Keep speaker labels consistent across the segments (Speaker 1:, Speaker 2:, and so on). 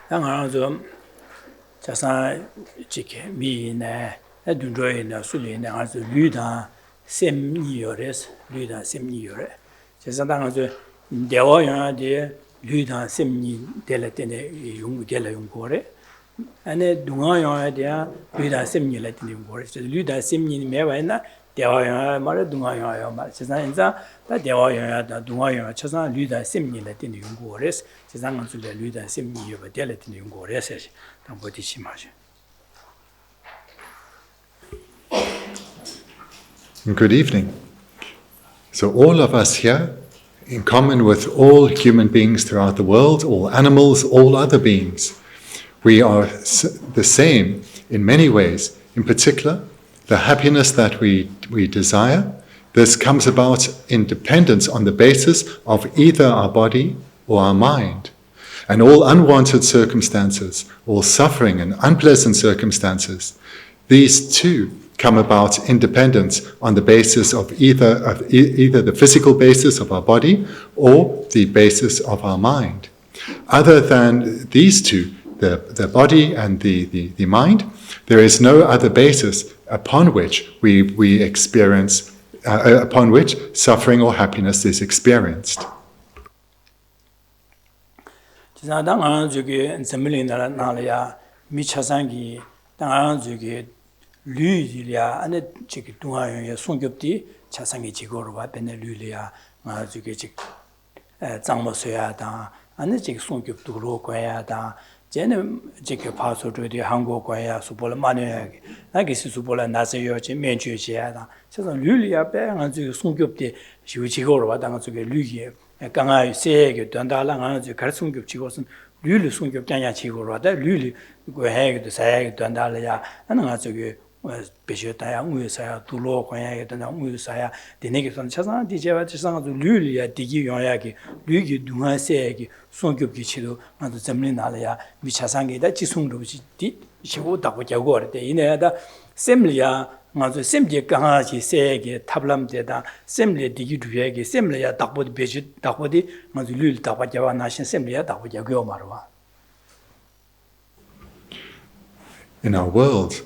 Speaker 1: 당하죠. 자산 지게 미네 에dunjo이나 술이나 아주 류다 셈이요레스 류다 셈이요레. 자산당하죠. 대화야데 류다 셈이 될때네 용될 용고레. 안에 동아야데 류다 셈이를 때네 용고레. 류다 셈이 매와나 대화야 말에 동아야야 말. 자산인자 다 대화야다 동아야 자산 류다 셈이를 때네 용고레스. 자산은 류다 셈이요 될 때네 용고레스.
Speaker 2: Good evening. So all of us here, in common with all human beings throughout the world, all animals, all other beings, we are the same in many ways. In particular, the happiness that we desire, this comes about in dependence on the basis of either our body or our mind. And all unwanted circumstances, all suffering and unpleasant circumstances, these too come about in dependence on the basis of either the physical basis of our body or the basis of our mind. Other than these two, the body and the mind, there is no other basis upon which we experience, upon which suffering or happiness is experienced.
Speaker 1: 지나당 저기 zemmel이나 나라야 미차상기 당 저기 류리야 안에 저기 동아영의 송급디 차상기 지고로 와 ben에 류리야 저기 즉 장모서야다 안에 저기 송급도로 거야다 쟤는 저기 파소도디 한국 거야 수볼 만에 나기스 수볼 나세요 제 면주지야다 그래서 류리야 배가 저기 송급디 지고로 와 당 저기 류기 강아 세게 단달랑 저 가르송급 지고선 류리 송급 장야 지고로 와다 류리 고해도 사야게 단달이야 하는 저기 베셔다야 우유사야 둘로 고야게 단다 우유사야 되네게선 차상 디제와 차상 류리야 디기 용야게 류기 둥아세게 송급기 치도 나도 점리나려야 미차상게다 지송로지 디 시고다고 자고르데 이내다 셈리야 맞아 셈제 강아지 세게 탑람데다 셈레 디기두에게 셈레야 딱보디 베지 딱보디 맞아 룰 딱바자와 나신 셈레야 딱바자고 말와.
Speaker 2: In our world,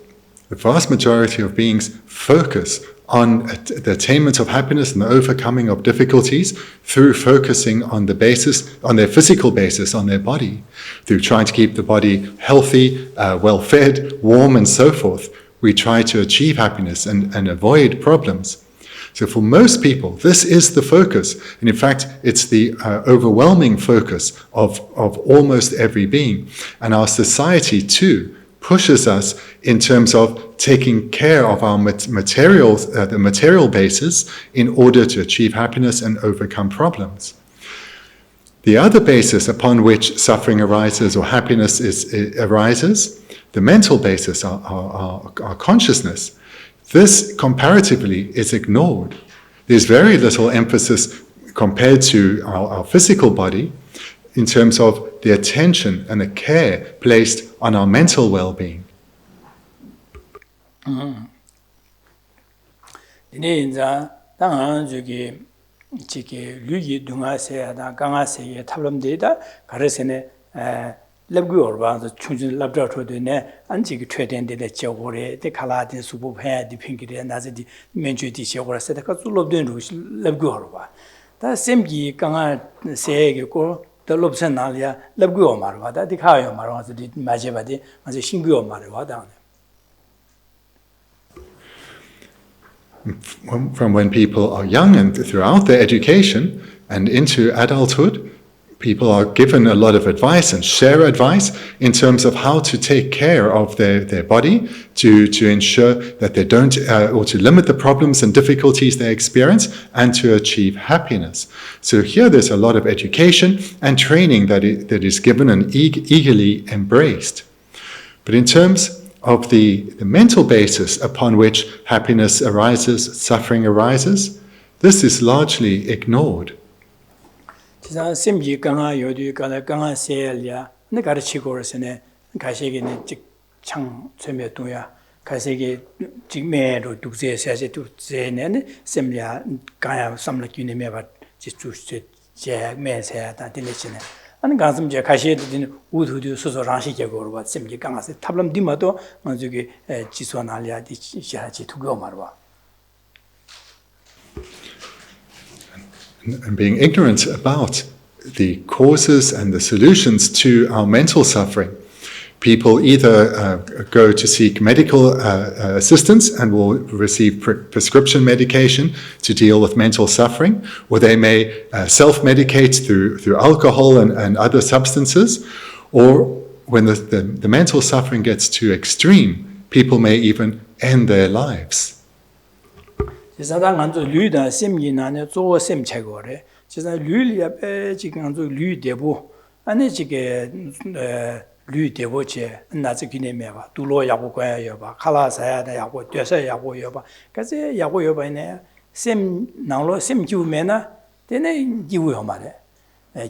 Speaker 2: the vast majority of beings focus on the attainment of happiness and the overcoming of difficulties through focusing on the basis, on their physical basis, on their body, through trying to keep the body healthy, well-fed, warm, and so forth. We try to achieve happiness and avoid problems. So for most people, this is the focus. And in fact, it's the overwhelming focus of almost every being. And our society too pushes us in terms of taking care of our materials, the material basis, in order to achieve happiness and overcome problems. The other basis upon which suffering arises or happiness arises, the mental basis, our consciousness, this comparatively is ignored. There's very little emphasis compared to our physical body in terms of the attention and the care placed on our mental well-being.
Speaker 1: Labgu orba chunjin labdra thodene anji treden de chogore de kala de subu phe di phingire nazi di menju di chogora se ka lobden ru labgu orba ta semgi kanga se ge ko de lobsen nalia labgu orba da di khayo marwa di maje ba di maje singgu orba da.
Speaker 2: From when people are young and throughout their education and into adulthood, people are given a lot of advice and share advice in terms of how to take care of their body, to ensure that they don't, or to limit the problems and difficulties they experience, and to achieve happiness. So here there's a lot of education and training that is given and eagerly embraced. But in terms of the mental basis upon which happiness arises, suffering arises, this is largely ignored.
Speaker 1: Simji Ganga Yodu Ganga Selia, Negarichigorasene, Kashigin Chang Semetuya, Kasigi Jigme or Duxe says to Zen, Semlia Gaya, some like Unimeva, just to Jag Men's hair, that delicious. 아니 가슴 제 가시에도 우두두 소소 랑시게고 봐 셈기 강아서 탑람 디마도 저기 지소나리아디 시하지 두고 말봐.
Speaker 2: And being ignorant about the causes and the solutions to our mental suffering, people either go to seek medical assistance and will receive prescription medication to deal with mental suffering, or they may self-medicate through alcohol and other substances, or when the mental suffering gets too extreme, people may even end their lives.
Speaker 1: 지사당 안조 류다 심기나네 조 셈체고래 지사 류리아베 지금 안조 류대보 아니 지게 류대보체 나지 기내메바 두로 야고과야 여바 칼라사야다 야고 되서 야고 여바 그래서 야고 여바네 셈 나로 셈 기우메나 되네 기우요 말에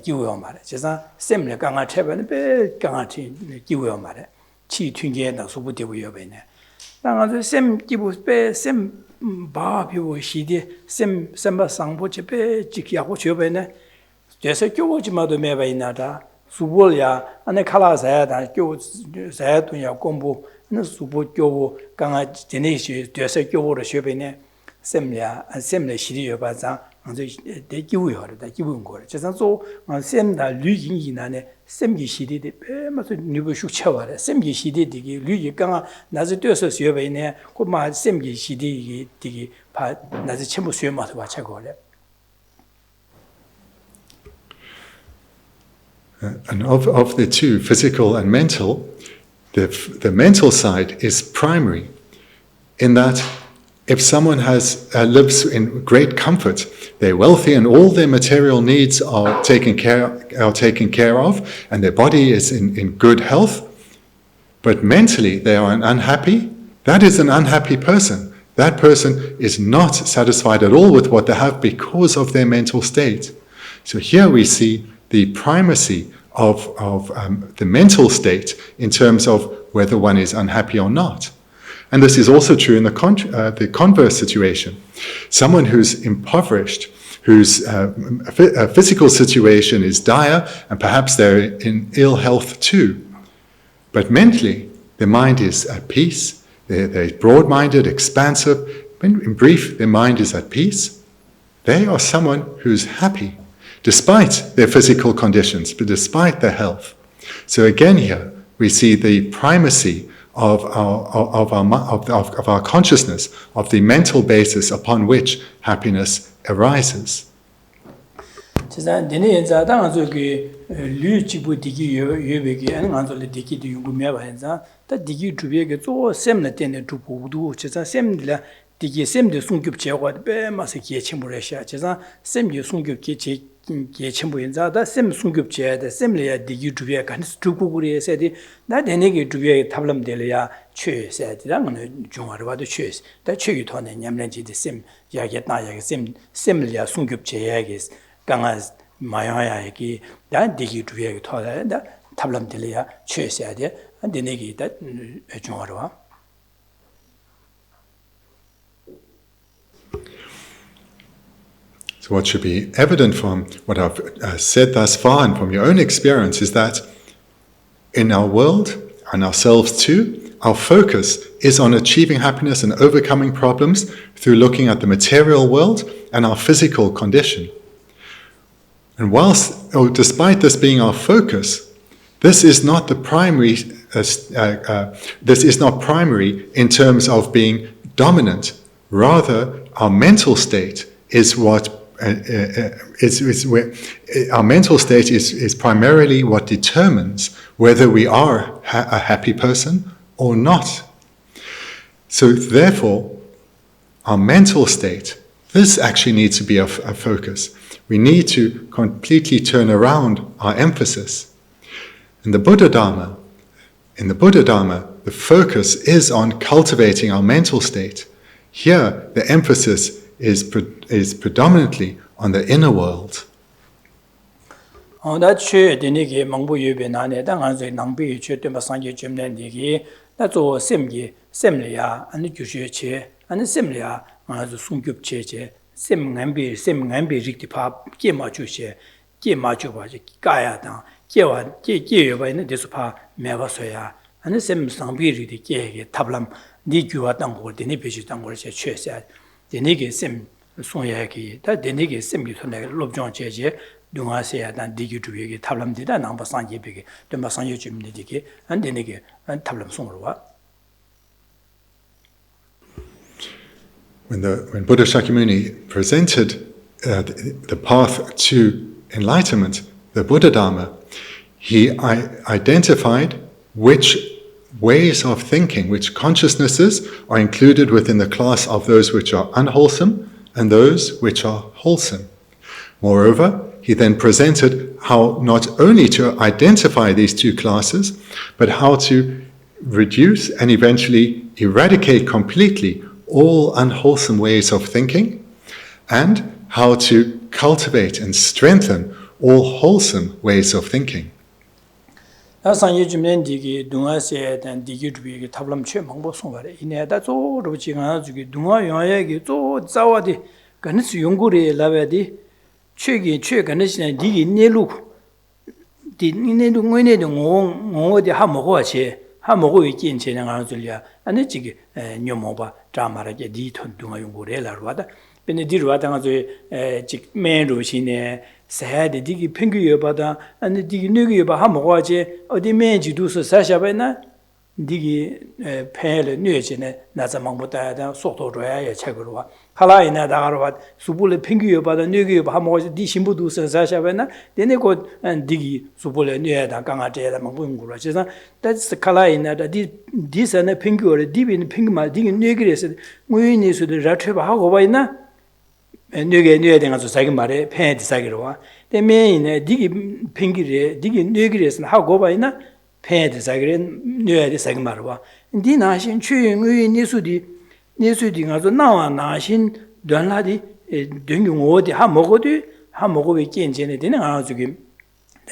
Speaker 1: 기우요 말에 지사 셈을 강아 채베네 베 강아티 기우요 말에 치 튕게나 소부대고 여바네 나가서 셈 기부 베셈 바비오 시디 셈바 상보체 베 지키하고 줘베네 제서 교보지마도 매바이나다 수볼야 안에 칼라사야다 교 사야도야 공부 는 수보 교보 강아 제네시 제서 교보로 줘베네 셈레 시리여 바자 안저 대기우여다 기분 거래 제산소 셈다 류긴이나네 셈기 시디데 베마서 니부 슈쳐와래 셈기 시디디기 류기 강아 나즈 뛰어서 쉬어베네 고마 셈기 시디기 디기 바 나즈 첨부 쉬어마서 와차고래.
Speaker 2: And of the two, physical and mental, the mental side is primary in that if someone lives in great comfort, they're wealthy and all their material needs are taken care of, and their body is in good health, but mentally they are unhappy, that is an unhappy person. That person is not satisfied at all with what they have because of their mental state. So here we see the primacy of the mental state in terms of whether one is unhappy or not. And this is also true in the converse situation. Someone who's impoverished, whose physical situation is dire, and perhaps they're in ill health too. But mentally, their mind is at peace, they're broad-minded, expansive. In brief, their mind is at peace. They are someone who's happy, despite their physical conditions, but despite their health. So again here, we see the primacy of our consciousness, of the mental basis upon which happiness arises.
Speaker 1: 지난 내내 자당 저기 류지부 디기 여베기 아니 안솔레 디기도 용구메 바엔자 다 디기 주베게 조 셈나 때네 주부도 지자 셈들라 디기 셈데 송급 제거 베마서 기침부레샤 지자 셈기 송급 기침부인자다 셈 송급 제다 셈레야 디기 주베 간스 주고그리에세디 나 되네게 주베 탑람델이야 최세디랑 중화로 봐도 최스 다 최기 토네 냠렌지데 셈 야게 나야게 셈레야 송급 제야게 강아 마야야기 다 디기 주베 토다 탑람델이야 최세디 되네게 다 중화로 봐.
Speaker 2: So what should be evident from what I've said thus far and from your own experience is that in our world and ourselves too, our focus is on achieving happiness and overcoming problems through looking at the material world and our physical condition. And despite this being our focus, this is not the primary. This is not primary in terms of being dominant. Rather, our mental state is what. Our mental state is primarily what determines whether we are a happy person or not. So therefore, our mental state, this actually needs to be a focus. We need to completely turn around our emphasis. In the Buddha Dharma, the focus is on cultivating our mental state. Here, the emphasis is predominantly on the inner world.
Speaker 1: 나 최대니게 망부유베 나네 당한서 낭비 최대마 상계 점내니게 나조 셈기 셈리야 아니 주시체 아니 셈리야 아주 숨급체제 셈감비 릭디파 게마주시 게마주바지 까야당 깨요 바이네 데스파 매바서야 아니 셈 상비리디 깨게 탑람 니 규와 땅고 데니 베지 땅고를 제 취해서 데니게 셈 송야기 다 데니게 셈기 손에 롭종 제제 둥아세야 단 디규주에게 탑람디다 남바 상제비게 덤바 상제 주민디게 안 데니게 안 탑람 송으로 와
Speaker 2: When Buddha Shakyamuni presented the path to enlightenment, the Buddha Dharma, he identified which ways of thinking, which consciousnesses are included within the class of those which are unwholesome and those which are wholesome. Moreover, he then presented how not only to identify these two classes, but how to reduce and eventually eradicate completely all unwholesome ways of thinking, and how to cultivate and strengthen all wholesome ways of thinking.
Speaker 1: 상ye 주면 디기 둥아세 단 디기 주비게 탑람 최 방법 송가래 이내다 쪼로 지가 주기 둥아 영야게 쪼 자와디 간스 용고리 라베디 최근에 디기 내루 디니네도 뭐네도 어디 하 먹어야지 하 먹고 있긴 제는 안 줄이야 아니 지기 녀모바 자마라게 디톤 둥아 용고래라로다 근데 디르와다 가서 직 맨로시네 새데 디기 팽규여 받아 아니 디기 느기여 봐 먹어야지 어디 맨지도서 사샤바나 디기 폐를 뇌지네 나자망보다 속도로야 책으로 와 칼라이나 다가로 수불에 팽규여 받아 느기여 봐 먹어야지 디 신부도서 사샤바나 데네고 디기 수불에 뇌다 강아제다 망보용구로 그래서 that's 칼라이나 디 디선에 팽규어 디비는 팽규말 디기 뇌기래서 무인이서도 라트바 하고 봐이나 뇌게 된가서 자기 말에 팬이 자기로 와. 때문에 디기 팽기래 디기 뇌기래서 하고 봐이나 팬이 자기래 뇌에 자기 말로 와. 니 나신 추영의 니수디 가서 나와 나신 된라디 된경 어디 하 먹어도 있긴 되는 안 주기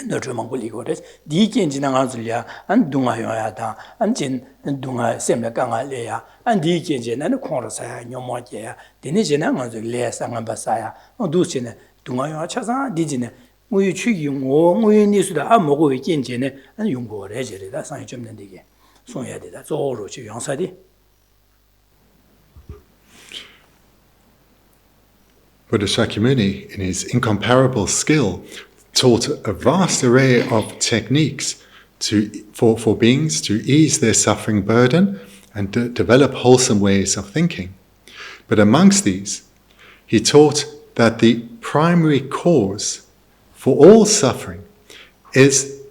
Speaker 1: 너처럼 걸리고래. 디긴 지나가줄이야. 안 둥아요야다. 안진 둥아 셈에 강할래야. 안 디긴 지나는 콩로사야 녀모게야. 되네 지나가줄 레상한 바사야. 두시네 둥아요 차사 디지네. 무유 추기용 무유 니수다 안 먹고 있긴 지네. 안 용고래 저래다 상이 좀 된디게. 손해야 되다. 저로 지 영사디.
Speaker 2: Buddha Shakyamuni, in his incomparable skill, taught a vast array of techniques for beings to ease their suffering burden and to develop wholesome ways of thinking. But amongst these, he taught that the primary cause for all suffering is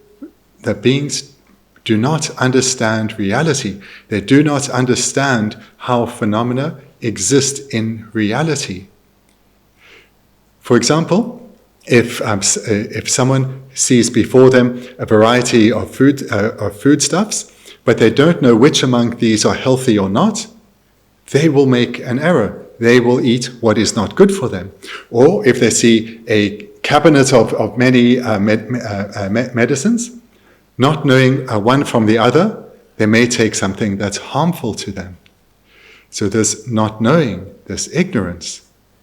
Speaker 2: that beings do not understand reality. They do not understand how phenomena exist in reality. For example, if someone sees before them a variety of foodstuffs, but they don't know which among these are healthy or not, they will make an error. They will eat what is not good for them. Or if they see a cabinet of many medicines, not knowing one from the other, they may take something that's harmful to them. So this not knowing, this ignorance,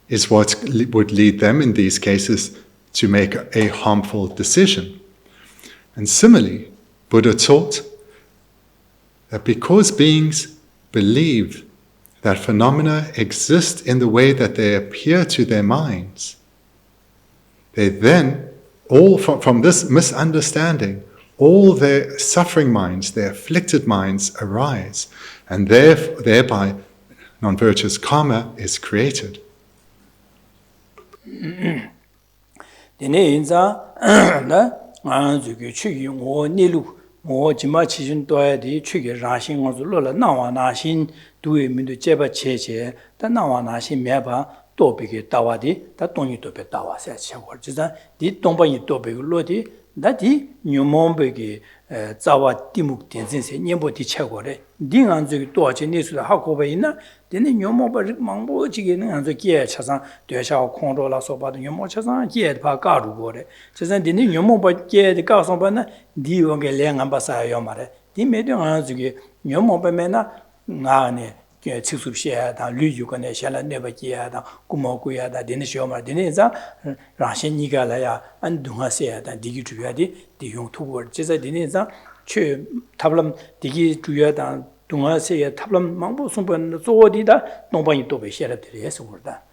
Speaker 2: is what would lead them in these cases to make a harmful decision. And similarly, Buddha taught that because beings believe that phenomena exist in the way that they appear to their minds, they then, all from this misunderstanding, all their suffering minds, their afflicted minds arise, and thereby non-virtuous karma is created.
Speaker 1: 데네 인자 나 아주기 추기 오 니루 오 지마 치준 도야디 추기 라신 거줄로 나와 나신 두에 민도 제바 체제 다 나와 나신 매바 또비게 따와디 다 돈이 또베 따와서 차고 진짜 디 동방이 또베로디 나디 뉴몬베게 자와 디묵 된센세 년보디 차고래 딩안 저기 또아체 니수다 하고 있나 데네 뉴몬바 망보지게는 안 저기에 차상 되샤 콩로라 소바도 뉴몬 차상 기에 바 가루고래 저선 데네 뉴몬바 기에 가서 봐나 디원게 랭안 바사요 말에 디 메딩 안 저기 뉴몬바메나 나네 칙습시야 다 류유건에 샬라 네바기야 다 구모구야 다 데네 쇼마 데네자 라신니가라야 안 둥하세야 다 디기 주야디 디용 투고 제자 데네자 최 탑람 디기 주야다 둥하세야 탑람 망보 손번 조디다 농방이 또 베시야 되리에서 그러다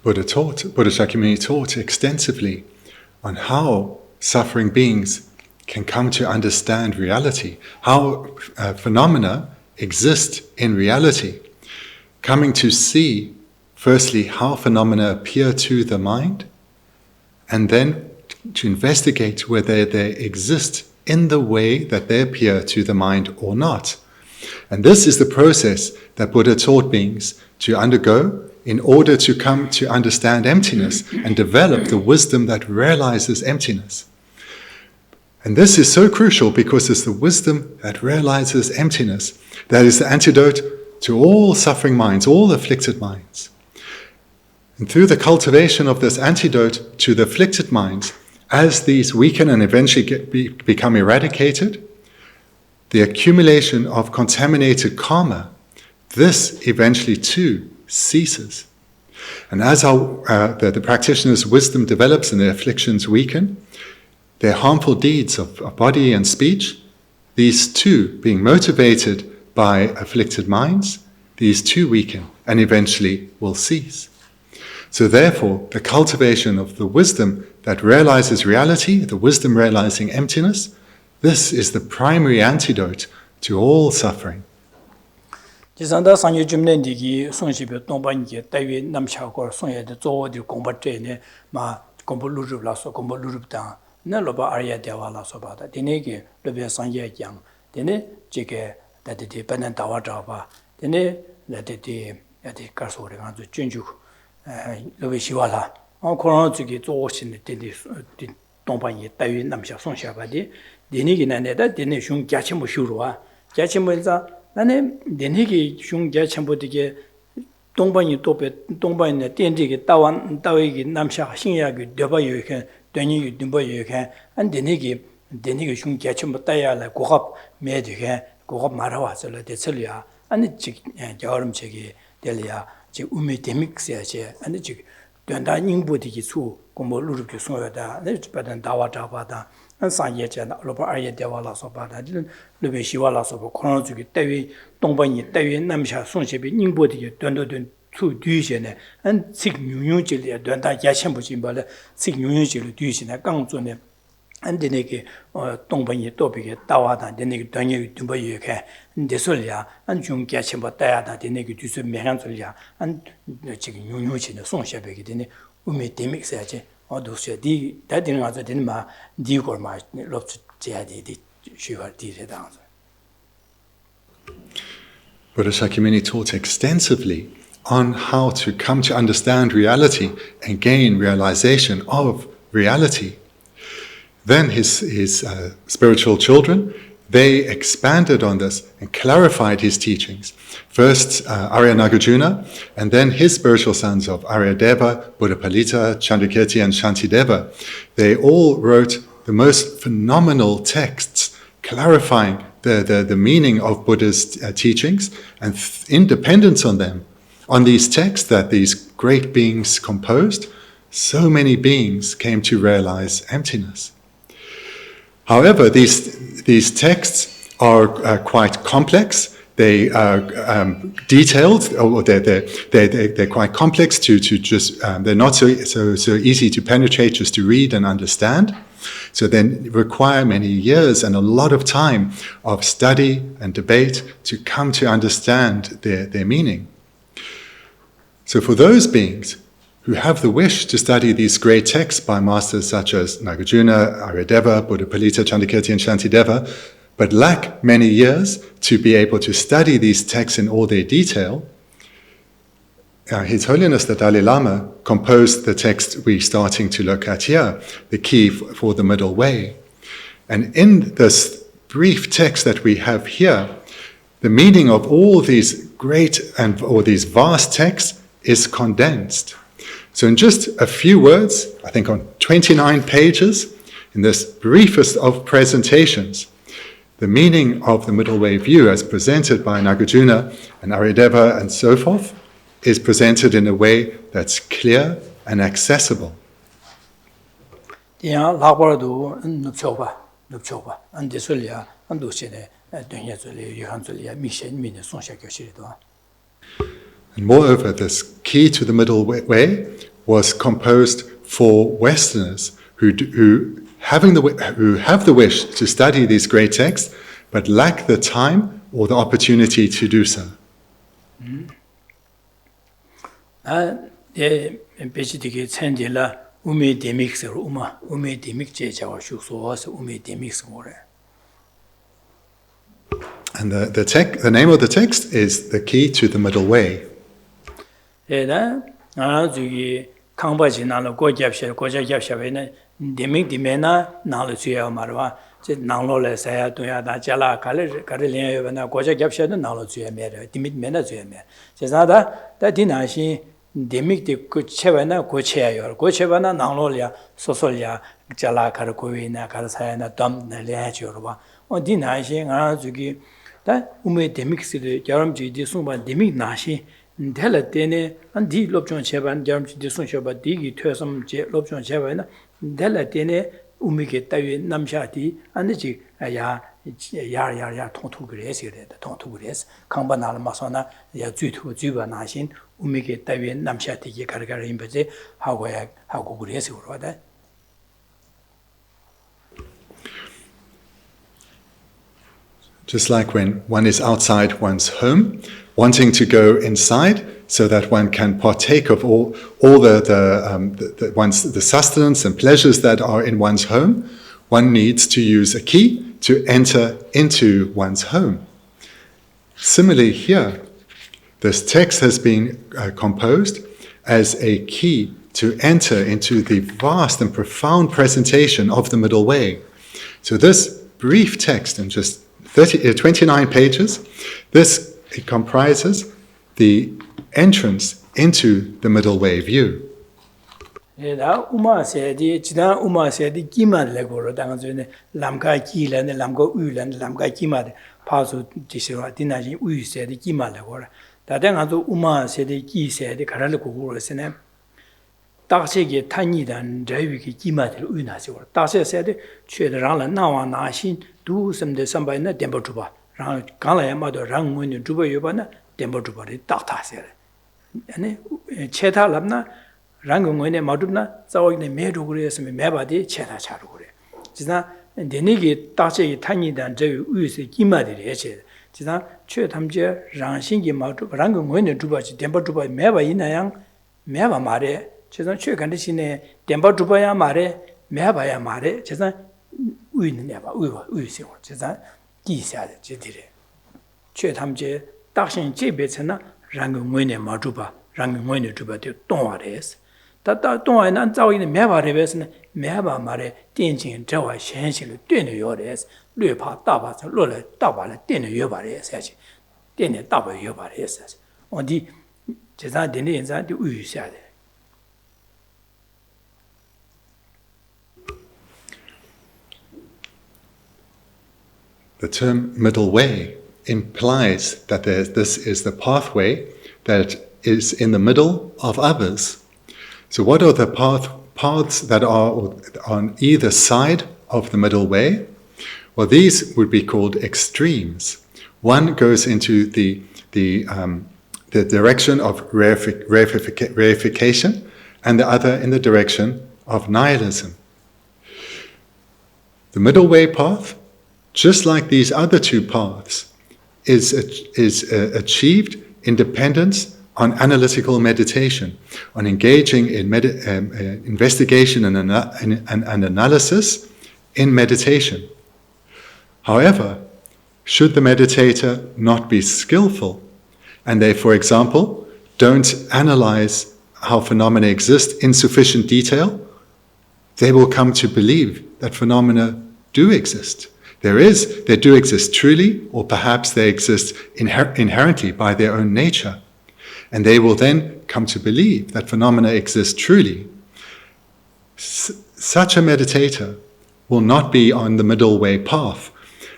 Speaker 2: Buddha Shakyamuni taught extensively on how suffering beings can come to understand reality, how phenomena exist in reality, coming to see, firstly, how phenomena appear to the mind, and then to investigate whether they exist in the way that they appear to the mind or not. And this is the process that Buddha taught beings to undergo in order to come to understand emptiness and develop the wisdom that realizes emptiness. And this is so crucial because it's the wisdom that realizes emptiness that is the antidote to all suffering minds, all afflicted minds. And through the cultivation of this antidote to the afflicted minds, as these weaken and eventually become eradicated, the accumulation of contaminated karma, this eventually too ceases. And as the practitioner's wisdom develops and their afflictions weaken, their harmful deeds of body and speech, these too, being motivated by afflicted minds, these too weaken and eventually will cease. So therefore, the cultivation of the wisdom that realizes reality, the wisdom realizing emptiness, this is the primary antidote to all suffering.
Speaker 1: 지산다 상유 줌nen디기 송시베 동반기 따위 남샤고 송예데 조디 공부제네 마 공부루르라서 공부루르다 나로바 아리아 대화라서 바다 디네기 르베 상예장 디네 지게 다디디 반난 다와자바 디네 라디디 야디 가소리 간주 준주 르베 시와라 코로나 지기 조신데 디디 동반기 따위 남샤 송샤바디 디네기 나네다 디네 슝 갸침부 슈로와 갸침부자 나는 데니기 흉자 첨부되게 동반이 또배 동반의 덴디게 따위기 남샤 신야기 되바요게 되니 듬바요게 안 데니기 흉자 첨부 따야라 고갑 매되게 고갑 말아와서 대설이야 아니 지 여름 책이 될이야 지 우미 데믹스야지 아니 지 된다 인부되기 수 공부 루르게 소야다 내 집에다 다와 잡아다 상예제나 로바 아예 대화라서 바다 르베 시와라서 코로나주기 때위 동반이 때위 남샤 송시비 닝보디게 된도된 투 뒤제네 안 식뉴뉴질이야 된다 야챈부진 발에 식뉴뉴질 뒤시네 강존에 안데네게 동반이 또비게 따와다 데네게 단위 듬바이게 데솔이야 안 중게 챈부 따야다 데네게 뒤서 매한줄이야 안 지금 뉴뉴질의 송시비게 되네 우미 데믹스야지 어두셔 디 다디는 가서 되는 마 디고마 롭스 제야디 쉬월 디레당서
Speaker 2: Buddha Shakyamuni taught extensively on how to come to understand reality and gain realization of reality. Then his spiritual children, they expanded on this and clarified his teachings. First Arya Nagarjuna, and then his spiritual sons of Aryadeva, Buddhapalita, Chandrakirti, and Shantideva. They all wrote the most phenomenal texts clarifying the meaning of Buddha's teachings, and in dependence on them, on these texts that these great beings composed, so many beings came to realize emptiness. However, these texts are quite complex. They are detailed, or they're quite complex to just. They're not so easy to penetrate just to read and understand. So they require many years and a lot of time of study and debate to come to understand their meaning. So for those beings who have the wish to study these great texts by masters such as Nagarjuna, Aryadeva, Buddhapalita, Chandrakirti, and Shantideva, but lack many years to be able to study these texts in all their detail, His Holiness the Dalai Lama composed the text we're starting to look at here, the key for the Middle Way. And in this brief text that we have here, the meaning of all these great or these vast texts is condensed. So in just a few words, I think on 29 pages, in this briefest of presentations, the meaning of the Middle Way view as presented by Nagarjuna and Aryadeva and so forth is presented in a way that's clear and accessible. And moreover, this key to the Middle Way was composed for Westerners who have the wish to study these great texts, but lack the time or the opportunity to do so. And the name of the text is The Key to the Middle Way.
Speaker 1: Dela tene an di lobchon cheban jaram chi disun shoba digi thosam che lobchon cheba dela tene umike tawi namshati anji ya thongtu gres ire thongtu gres kangba nal masona ya zuitu zuba nashin umike tawi namshati ge gargar imbeje hago gres urwada.
Speaker 2: Just like when one is outside one's home, wanting to go inside so that one can partake of all the sustenance and pleasures that are in one's home, one needs to use a key to enter into one's home. Similarly here, this text has been composed as a key to enter into the vast and profound presentation of the Middle Way. So this brief text in just 29 pages, it comprises the entrance into the Middle Way view.
Speaker 1: Dakshe Tanyidan Javiki Kimatil Unasi, Dakshe said, Chedran Nawa Nashin, do some the Sambana Dembotuba, Galayamado Rang when you Juba Yubana, Dembotuba, Data said. And Cheta Labna, Rangwene Maduna, Zawing the Medugres and Mebadi, Cheta Charugure. Tina, and the Nigi Dakshe Tanyidan Javi Usi Kimadi, Tina, Chetamje, Rangshingi Matu, Rangwene Juba, Dembotuba, Meva Inayang, Meva Mare. 제가 최근에 덴바 주바야 말에 매봐야 말에 제가 우이는 내가 우이세요. 제가 기사야 제들에 최탐제 딱신 제배잖아. 랑응원에 마주바 랑응원에 주바도 동화래스. 다다 동화에는 자위는 매봐래베스는 매봐 말에 땡진 저와 현실을 되는 요래스. 뢰파 다바서 로래 다바래 되는 요바래스. 되는 다바 요바래스. 어디 제가 되는 인자도 우이셔야 돼.
Speaker 2: The term Middle Way implies that this is the pathway that is in the middle of others. So what are the paths that are on either side of the Middle Way? Well, these would be called extremes. One goes into the direction of reification, and the other in the direction of nihilism. The Middle Way path, just like these other two paths, is achieved in dependence on analytical meditation, on engaging in investigation and analysis in meditation. However, should the meditator not be skillful, and they, for example, don't analyze how phenomena exist in sufficient detail, they will come to believe that phenomena do exist. They do exist truly, or perhaps they exist inherently by their own nature. And they will then come to believe that phenomena exist truly. Such a meditator will not be on the middle way path.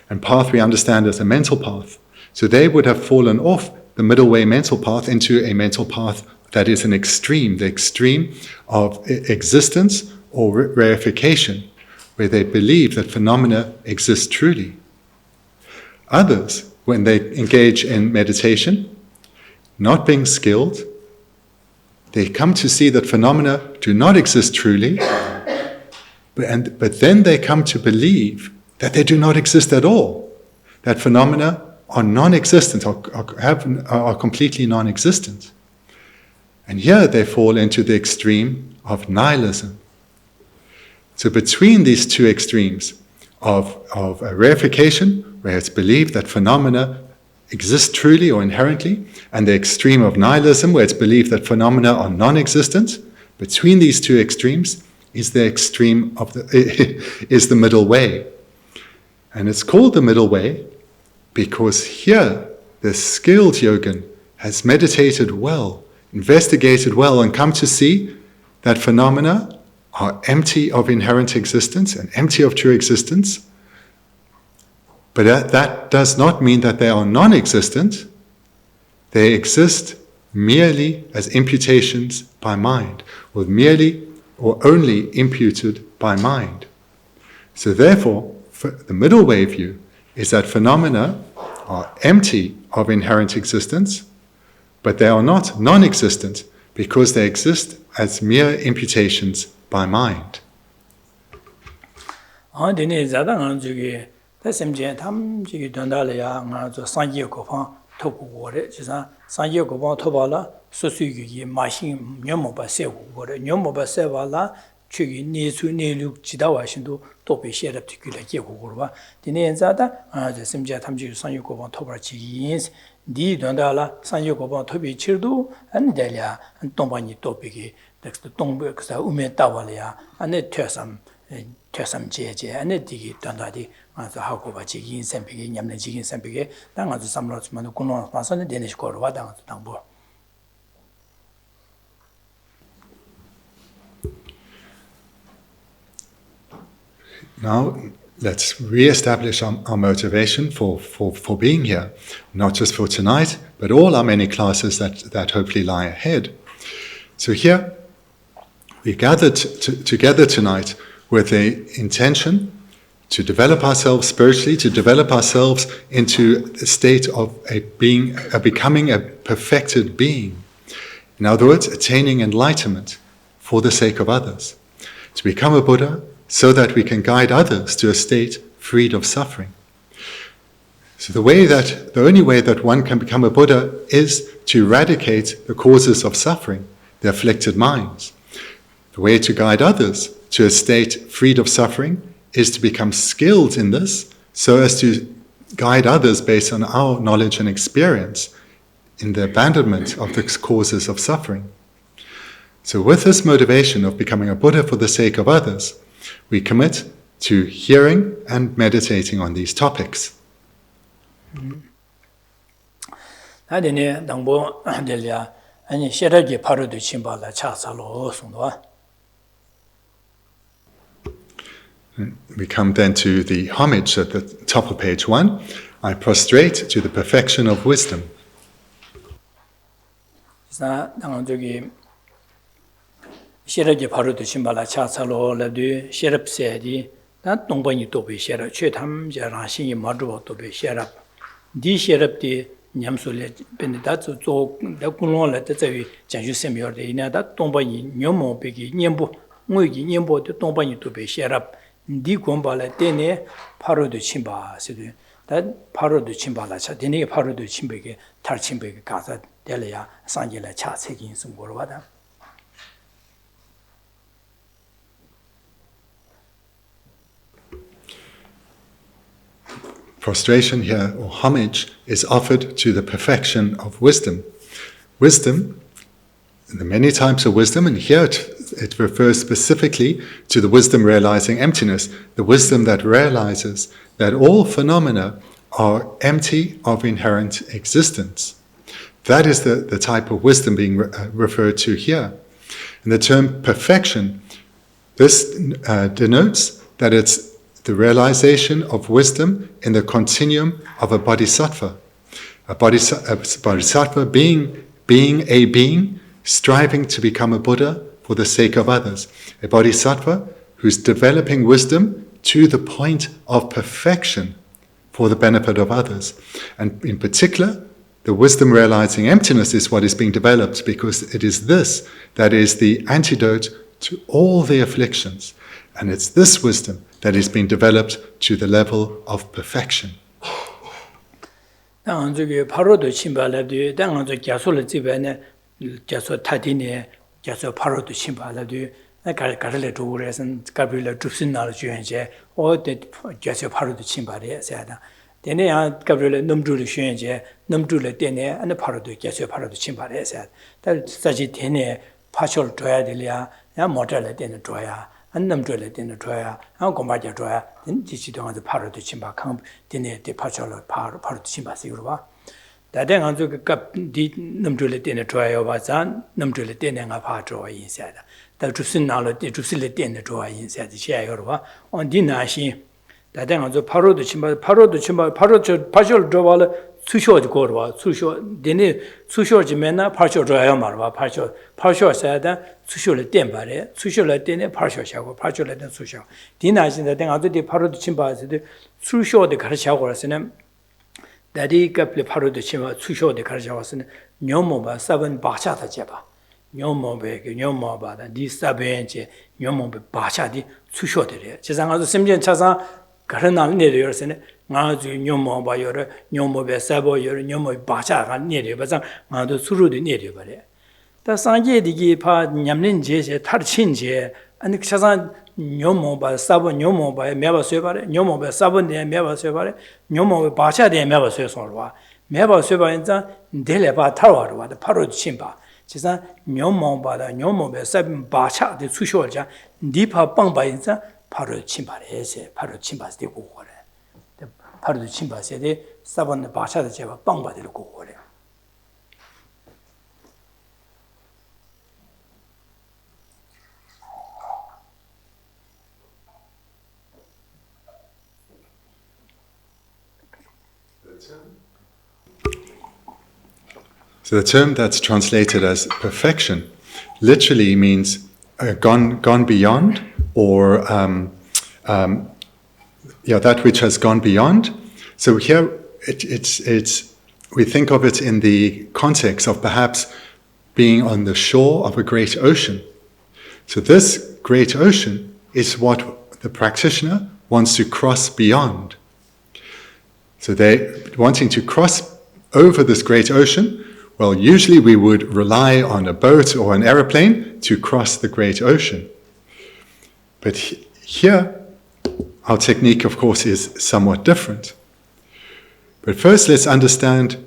Speaker 2: And path we understand as a mental path. So they would have fallen off the middle way mental path into a mental path that is an extreme, the extreme of existence or reification, where they believe that phenomena exist truly. Others, when they engage in meditation, not being skilled, they come to see that phenomena do not exist truly, but then they come to believe that they do not exist at all, that phenomena are non-existent, are completely non-existent. And here they fall into the extreme of nihilism. So between these two extremes of a reification, where it's believed that phenomena exist truly or inherently, and the extreme of nihilism, where it's believed that phenomena are non-existent, between these two extremes is the extreme of is the middle way. And it's called the middle way because here the skilled yogin has meditated well, investigated well, and come to see that phenomena are empty of inherent existence and empty of true existence. But that does not mean that they are non-existent. They exist merely as imputations by mind, or merely or only imputed by mind. So therefore, the middle way view is that phenomena are empty of inherent existence, but they are not non-existent because they exist as mere imputations by mind.
Speaker 1: 추기 니수 니룩 지다와신도 또비 셰럽 티끌에 계고고르바 디네자다 아제 심지아 탐지 상유고방 토바지 디 돈달라 상유고방 토비 치르도 안델야 동반이 또비기 텍스트 동부 그사 우메다와리아 안에 퇴삼 제제 안에 디기 돈다디 아서 하고 바지 인생비기 냠내 지긴 생비기 당아서 삼로스만 군노 파선에 데니시고로 와당 당부.
Speaker 2: Now, let's re-establish our motivation for being here, not just for tonight, but all our many classes that hopefully lie ahead. So here, we gathered together tonight with the intention to develop ourselves spiritually, to develop ourselves into a state of becoming a perfected being. In other words, attaining enlightenment for the sake of others. To become a Buddha, so that we can guide others to a state freed of suffering. So the only way that one can become a Buddha is to eradicate the causes of suffering, the afflicted minds. The way to guide others to a state freed of suffering is to become skilled in this, so as to guide others based on our knowledge and experience in the abandonment of the causes of suffering. So with this motivation of becoming a Buddha for the sake of others, we commit to hearing and meditating on these topics. We come then to the homage at the top of page 1. I prostrate to the perfection of wisdom.
Speaker 1: 셰럽게 바로도 신발라 차살로라도 셰럽세디 난 동반이 또비 셰럽 최탐자랑 신이 마르고 또비 셰럽 디 셰럽디 냠솔레 벤다츠 조 다군로라 때저위 장주세미어데 이나다 동반이 녀모비기 녀보 뭐기 녀보도 동반이 또비 셰럽 디 곰발라 때네 바로도 신바세도 다 바로도 신발라 차 데네 바로도 신베게 탈친베게 가서 될래야 상질라 차 책임 숨고로 와다.
Speaker 2: Prostration here, or homage, is offered to the perfection of wisdom. Wisdom, there are many types of wisdom, and here it refers specifically to the wisdom realizing emptiness, the wisdom that realizes that all phenomena are empty of inherent existence. That is the type of wisdom being referred to here. And the term perfection, this denotes that it's the realization of wisdom in the continuum of a bodhisattva. A bodhisattva being a being striving to become a Buddha for the sake of others. A bodhisattva who's developing wisdom to the point of perfection for the benefit of others. And in particular, the wisdom realizing emptiness is what is being developed, because it is this that is the antidote to all the afflictions. And it's this wisdom that is being developed to the level of perfection.
Speaker 1: Dene Gabriel Numdru Shenje, Numdru Dene, and the Parado Geshe Parado Chimpare. That Saji Dene, partial Droya delia, and Mortale Dene Droya, and Numdrele Dene Droya, and Gomaja Droya, then Dichidon the Parado Chimba Camp, Dene de partial Parado Chimba Sigurva. That then on the Gap did Numdrele Dene Droya was on, Numdrele Dene and a part Droya inside. That to sin now, to Sile Dene Droya inside the Shayurva, on Dinashi. Then on the Paro the Chimba, partial Drovala, Susho the Gorva, Susho, Dene, Susho Jimena, partial Droyamarva, partial said, Susho le Dembare, Susho le Dene, partial Shago, partial Latin Susho. Dina is in the thing under the Paro the Chimba, Susho the Karashawasin, Daddy Gaple Paro the Chimba, Susho the Karashawasin, Nyomoba, 7 Bachata Jeba. Nyomobe, Nyomoba, di Sabenche, Nyomobe Bachadi, Susho de Chesanga the Simjan Chasa. Karanal near Sene, Nazu Nyomo by your Nyomo Sabo, your Nyomo Bacha near you, but Nadu Suru near you. The Sanje di Pa Nyamlin J, Tarchinje, and the Chazan Nyomo by Sabo Nyomo by Meva Sevare, Nyomo by Sabon de Meva Sevare, Nyomo Bacha de Meva Sesorwa, Meva Sevainza, Deleba Tower, the Parod Chimba. Chizan Nyomo by the Nyomo by Sabin Bacha, the Sushoja, Deepa Bangbainza. Paro Chimbas, Paro Chimbas de Gore. The Paro Chimbas, the Saban the Basha de Java, Bangba de Gore.
Speaker 2: So the term that's translated as perfection literally means gone beyond, or that which has gone beyond. So here it's we think of it in the context of perhaps being on the shore of a great ocean. So this great ocean is what the practitioner wants to cross beyond. So they're wanting to cross over this great ocean. Well, usually we would rely on a boat or an aeroplane to cross the great ocean. But here, our technique, of course, is somewhat different. But first, let's understand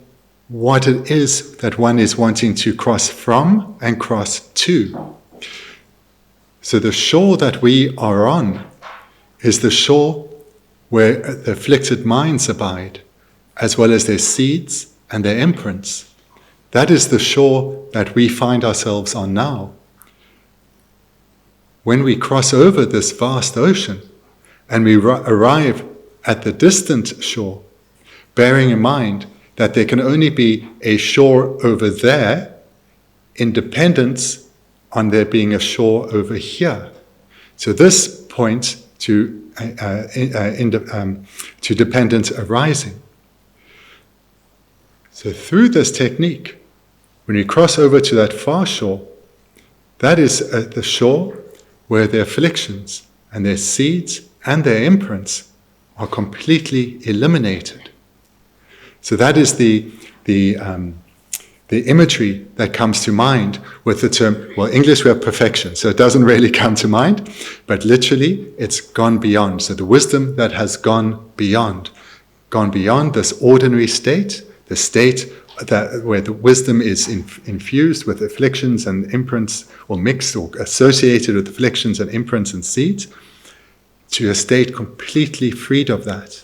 Speaker 2: what it is that one is wanting to cross from and cross to. So the shore that we are on is the shore where the afflicted minds abide, as well as their seeds and their imprints. That is the shore that we find ourselves on now. When we cross over this vast ocean and we arrive at the distant shore, bearing in mind that there can only be a shore over there in dependence on there being a shore over here. So this points to dependent arising. So through this technique, when we cross over to that far shore, that is the shore where their afflictions and their seeds and their imprints are completely eliminated. So that is the imagery that comes to mind with the term, well, English we have perfection, so it doesn't really come to mind, but literally it's gone beyond. So the wisdom that has gone beyond this ordinary state, the state that where the wisdom is infused with afflictions and imprints, or mixed or associated with afflictions and imprints and seeds, to a state completely freed of that.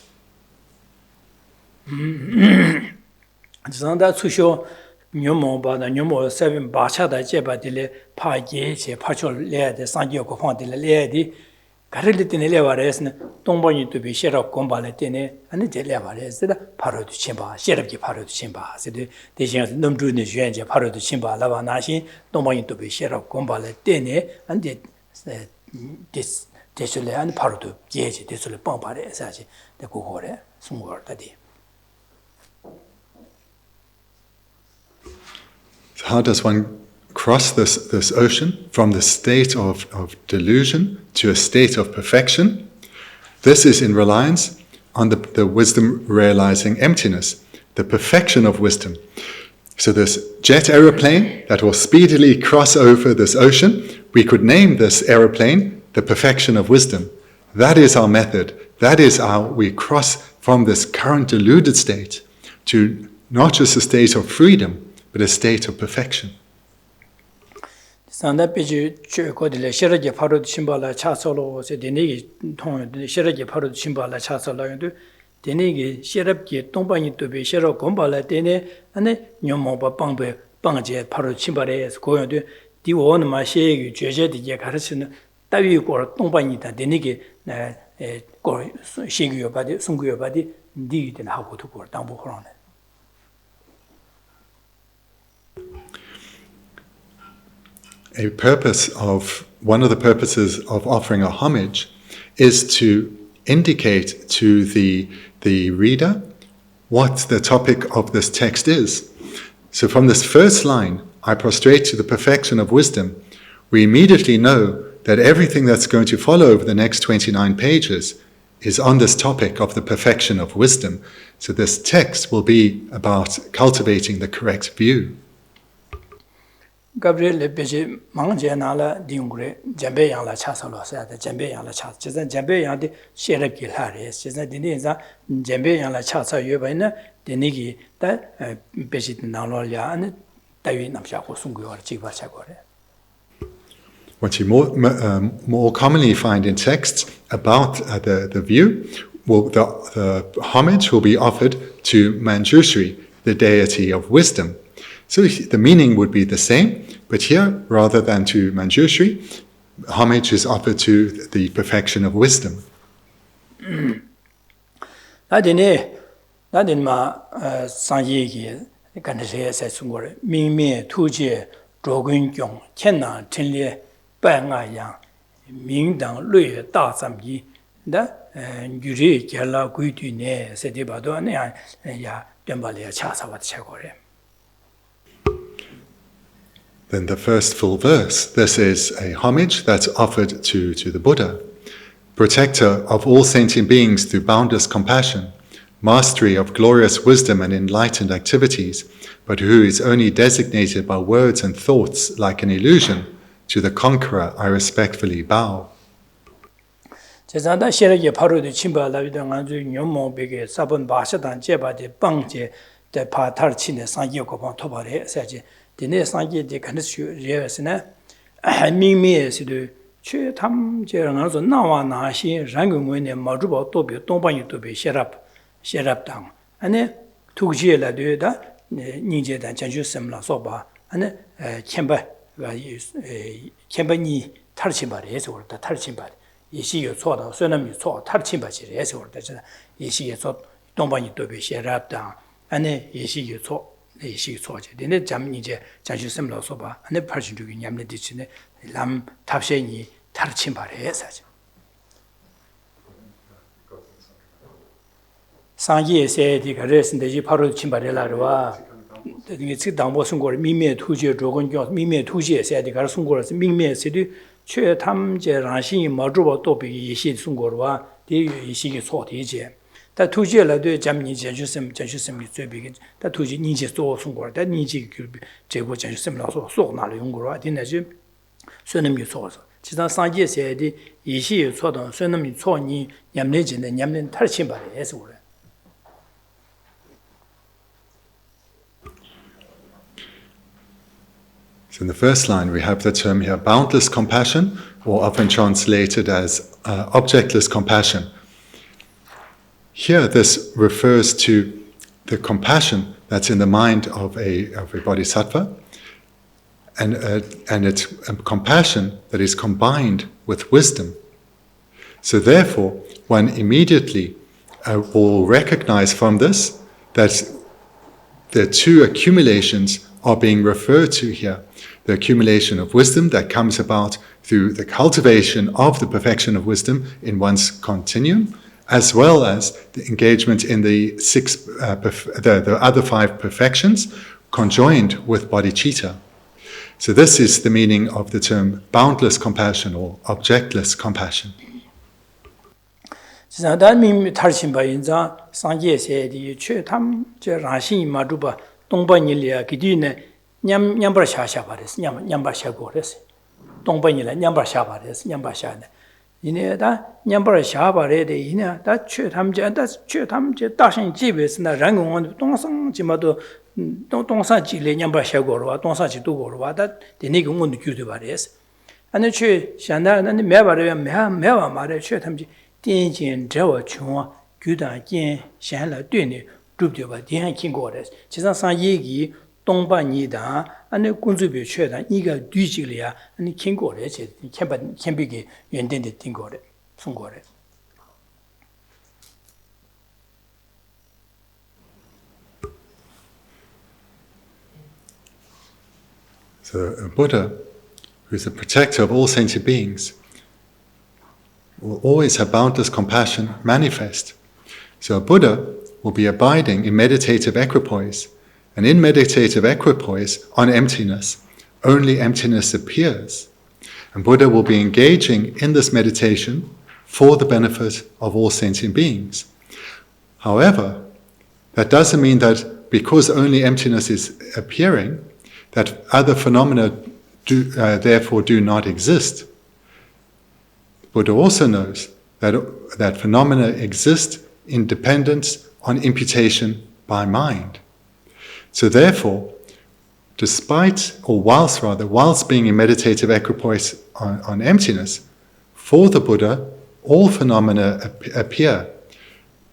Speaker 1: nyomo ba da nyomo seven ba cha da je ba dile pa ye che pa chol le de sang yo ko phon dile le di 가르릴 때는 레바레스는 동반이 또 비셔럽 공발할 때는 아니 제레바레스다 바로도 침바 셰럽기 바로도 침바 세대 대신 넘주는 주연제 바로도 침바 라바 나신 동반이 또 비셔럽 공발할 때는 안데 대실에 안 바로도 예지 대실에 뻥바래 사지 내고 거래 숨거다디
Speaker 2: How does one cross this ocean from the state of delusion to a state of perfection? This is in reliance on the wisdom realizing emptiness, the perfection of wisdom. So this jet aeroplane that will speedily cross over this ocean, we could name this aeroplane the perfection of wisdom. That is our method. That is how we cross from this current deluded state to not just a state of freedom, but a state of perfection.
Speaker 1: 산다피지 최고들의 시르게 바로 심발라 차솔로 세데니기 통 시르게 바로 심발라 차솔로도 데니기 시럽게 동반이 또비 시럽 공발라 데네 안에 녀모바 빵베 빵제 바로 심발에서 고요도 디원은 마시기 죄제디게 가르치는 따위고 동반이다 데니기 고 시기요 바디 숨구요 바디 디든 하고도 고 당부 그러네
Speaker 2: One of the purposes of offering a homage is to indicate to the reader what the topic of this text is. So from this first line, I prostrate to the perfection of wisdom, we immediately know that everything that's going to follow over the next 29 pages is on this topic of the perfection of wisdom. So this text will be about cultivating the correct view.
Speaker 1: Gabriel beji mangje nala dingure jambe yang la chasa lo sa de jambe yang la chasa jisan jambe yang de sherab ki la re jisan dini za jambe yang la chasa yue ba na dini gi da beji na lo ya ne da yu nam sha ko sung go ya ji ba cha go re.
Speaker 2: What you more commonly find in texts about the view, the homage will be offered to Manjushri, the deity of wisdom. So the meaning would be the same, but here, rather than to Manjushri, homage is offered to the perfection of wisdom.
Speaker 1: Nadin ma sanyi ki kan se sa sungor ming me tu je zhogun gyong qian na chen le bai nga yang ming dang lue da zam yi da yu ri ge la gui du ne se de ba do ne ya den ba le ya cha sa wa cha go re.
Speaker 2: Then the first full verse, this is a homage that's offered to the Buddha, protector of all sentient beings through boundless compassion, mastery of glorious wisdom and enlightened activities, but who is only designated by words and thoughts like an illusion. To the conqueror I respectfully bow.
Speaker 1: Dine sangi de kanis yevesine mingmi sidu chue tam je ngso nawa na xin rangu muine majuba tobi tongban tobi sherap dang ane tukje la de da ningje dan janju semla soba ane kemba ni tarchin ba re so da tarchin ba yishi yo so da sönam yo so tarchin ba ji re so da yishi yo so tongban tobi sherap dang ane yishi yo so 이시 소제 근데 잠 이제 자주 semla 소바 안에 팔신주기 냠네 디치네 람 탑셰니 타르친 바래 사지 상기에서 디가 레슨데 이 바로 침바래라와 이게 지 당보 선고를 미미에 투제 조건교 미미에 투제에서 디가 선고를 미미에서도 최 탐제 라신이 마주바 또비 이시 선고와 디 이시기 소디제 다 투지라도 잠니 제주섬最비긴 다 투지 니제 소 송고 다 니지 그 제고 제주섬라서 소나를 용거로 아딘나지 선음이 소서 지상 상계세의 이시 소던 선음이 소니 냠내진의 냠는 탈친 바래 해서 그래.
Speaker 2: So in the first line we have the term here boundless compassion, or often translated as objectless compassion. Here, this refers to the compassion that's in the mind of a bodhisattva, and it's a compassion that is combined with wisdom. So therefore, one immediately will recognize from this that the two accumulations are being referred to here. The accumulation of wisdom that comes about through the cultivation of the perfection of wisdom in one's continuum, as well as the engagement in the the other 5 perfections, conjoined with bodhicitta. So this is the meaning of the term boundless compassion or objectless compassion.
Speaker 1: 지난달미 탈신바 인자 상계세디 최탐제 라신 마두바 동반일이야 기디네 냠냠바샤샤바레스 냠냠바샤고레스 동반일라 냠바샤바레스 냠바샤네 이네다 냠바샤바레데 이네 다 최탐제 다신 집에서나 랑공원 동상지마도 동사지레 냠바샤고로와 동사지도고로와 다 데니게 온도 규도바레스 아니 최 샹나는 매바레 매와 말에 최탐제 点见这我穷举单见显了对你对不对吧点经过的其实上一个东半年的那工作比确的一个对这里啊你经过的这先别给原定的经过的送过的
Speaker 2: So a Buddha, who is a protector of all sentient beings, will always have boundless compassion manifest. So a Buddha will be abiding in meditative equipoise, and in meditative equipoise on emptiness, only emptiness appears. And Buddha will be engaging in this meditation for the benefit of all sentient beings. However, that doesn't mean that because only emptiness is appearing, that other phenomena therefore do not exist. Buddha also knows that phenomena exist in dependence on imputation by mind. So therefore, whilst being in meditative equipoise on emptiness, for the Buddha, all phenomena appear,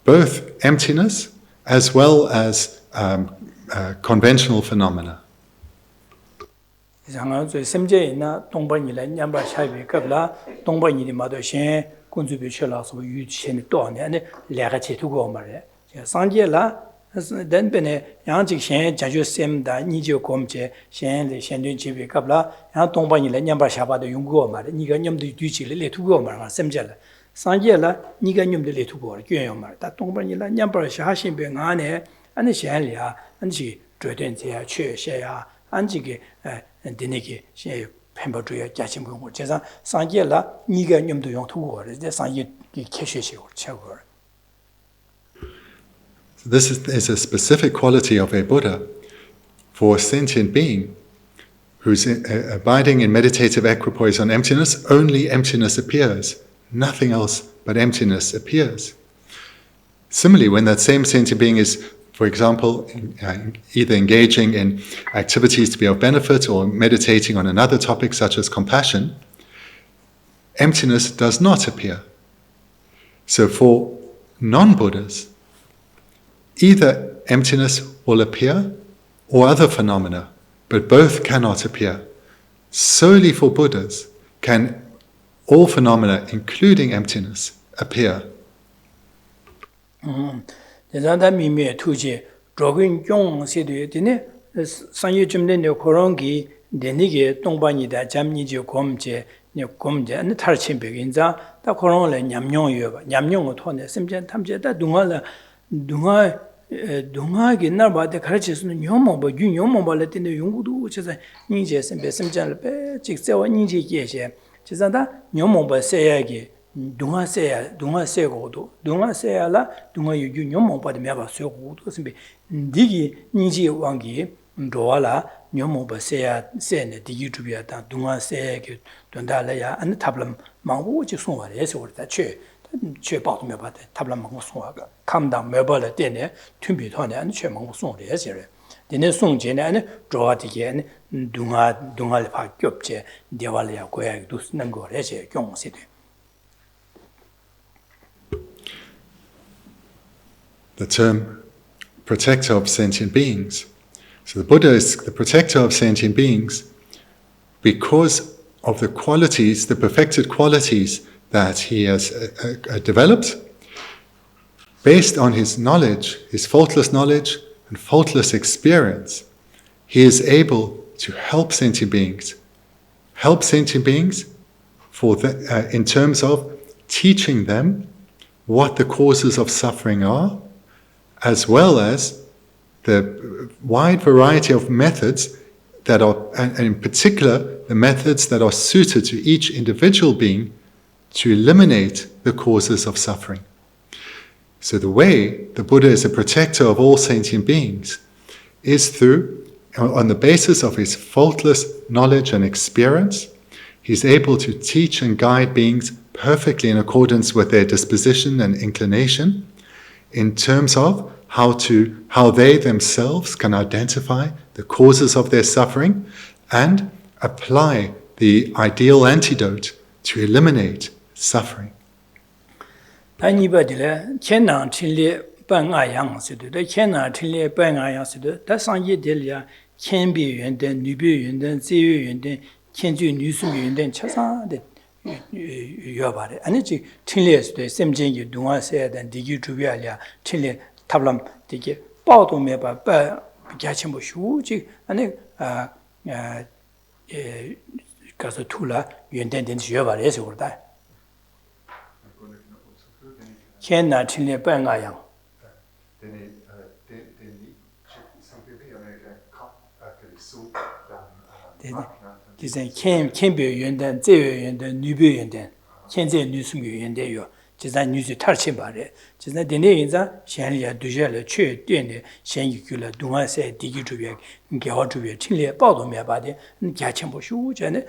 Speaker 2: both emptiness as well as conventional phenomena.
Speaker 1: 장아 저 심제이나 동반이라 냠바 샤비 갑라 동반이니 마도 신 군주비 셔라서 유치는 또 안에 내가 제두고 말이야. 상계라 덴베네 양직 신 자주 셈다 니죠 검제 신의 신된 집에 갑라 양 동반이라 냠바 샤바도 용고 말이야. 니가 냠도 뒤치를 레두고 말아 셈제라. 상계라 니가 냠도 레두고 교요 말. 다 동반이라 냠바 샤신베 안에 안에 신이야. 안지 저된제야 최셔야 안지게 데니게 시 펜버주야 자신공을 제가 상계라 니가 념도 용투고 이제 상계 캐셔시고 최고.
Speaker 2: This is a specific quality of a Buddha for a sentient being who's abiding in meditative equipoise on emptiness. Only emptiness appears, nothing else but emptiness appears. Similarly, when that same sentient being is, for example, either engaging in activities to be of benefit or meditating on another topic such as compassion, emptiness does not appear. So for non-Buddhas, either emptiness will appear or other phenomena, but both cannot appear. Solely for Buddhas can all phenomena, including emptiness, appear.
Speaker 1: 대단한 미미의 투지 조근 용세도 되네 상유 좀된 코롱기 내니게 동반이다 잠니지 검제 검제 안 탈침벽 인자 다 코롱을 냠용이여 냠용을 토네 심전 탐제다 동화게 날 봐대 가르치스는 요모버 윤요모벌 때는 용구도 제가 니제 심전을 배 직세와 니제 계시 제가다 요모버 세야게 동화세고도 동화세야라 동화유 뇽모바데 메바 세고도 심비 디기 니지 왕기 로알라 뇽모바세야 세네 디기 주비야다 동화세게 돈달라야 안 탑람 망고지 송와레서 우리다 최 바도 메바데 탑람 망고 송와가 감당 메바레 때네 튠비토네 안 최망고 송레서 데네 송제네 안 조아디게 동화를 바뀌었제 대발이야 고야도 쓰는 거래서 경세대
Speaker 2: The term protector of sentient beings. So the Buddha is the protector of sentient beings because of the qualities, the perfected qualities that he has developed based on his knowledge, his faultless knowledge and faultless experience. He is able to help sentient beings in terms of teaching them what the causes of suffering are, as well as the wide variety of methods that are, and in particular, the methods that are suited to each individual being to eliminate the causes of suffering. So the way the Buddha is a protector of all sentient beings is through, on the basis of his faultless knowledge and experience, he's able to teach and guide beings perfectly in accordance with their disposition and inclination in terms of how they themselves can identify the causes of their suffering and apply the ideal antidote to eliminate suffering.
Speaker 1: tablam 되게 빠도 매바 빠 같이 뭐 휴지 아니 가서 투라 연된된 지어 말해서 그러다 켄나 틀에 빵아양 디자인 캠비 연된 제외 연된 뉴비 연된 현재 뉴스 연된요 지난 뉴스 탈치 말해 지난 되네 인자 현리야 두절을 최된의 현유규를 동아세 디기주에 겨주에 틀에报道 매바데 같이 뭐 휴전에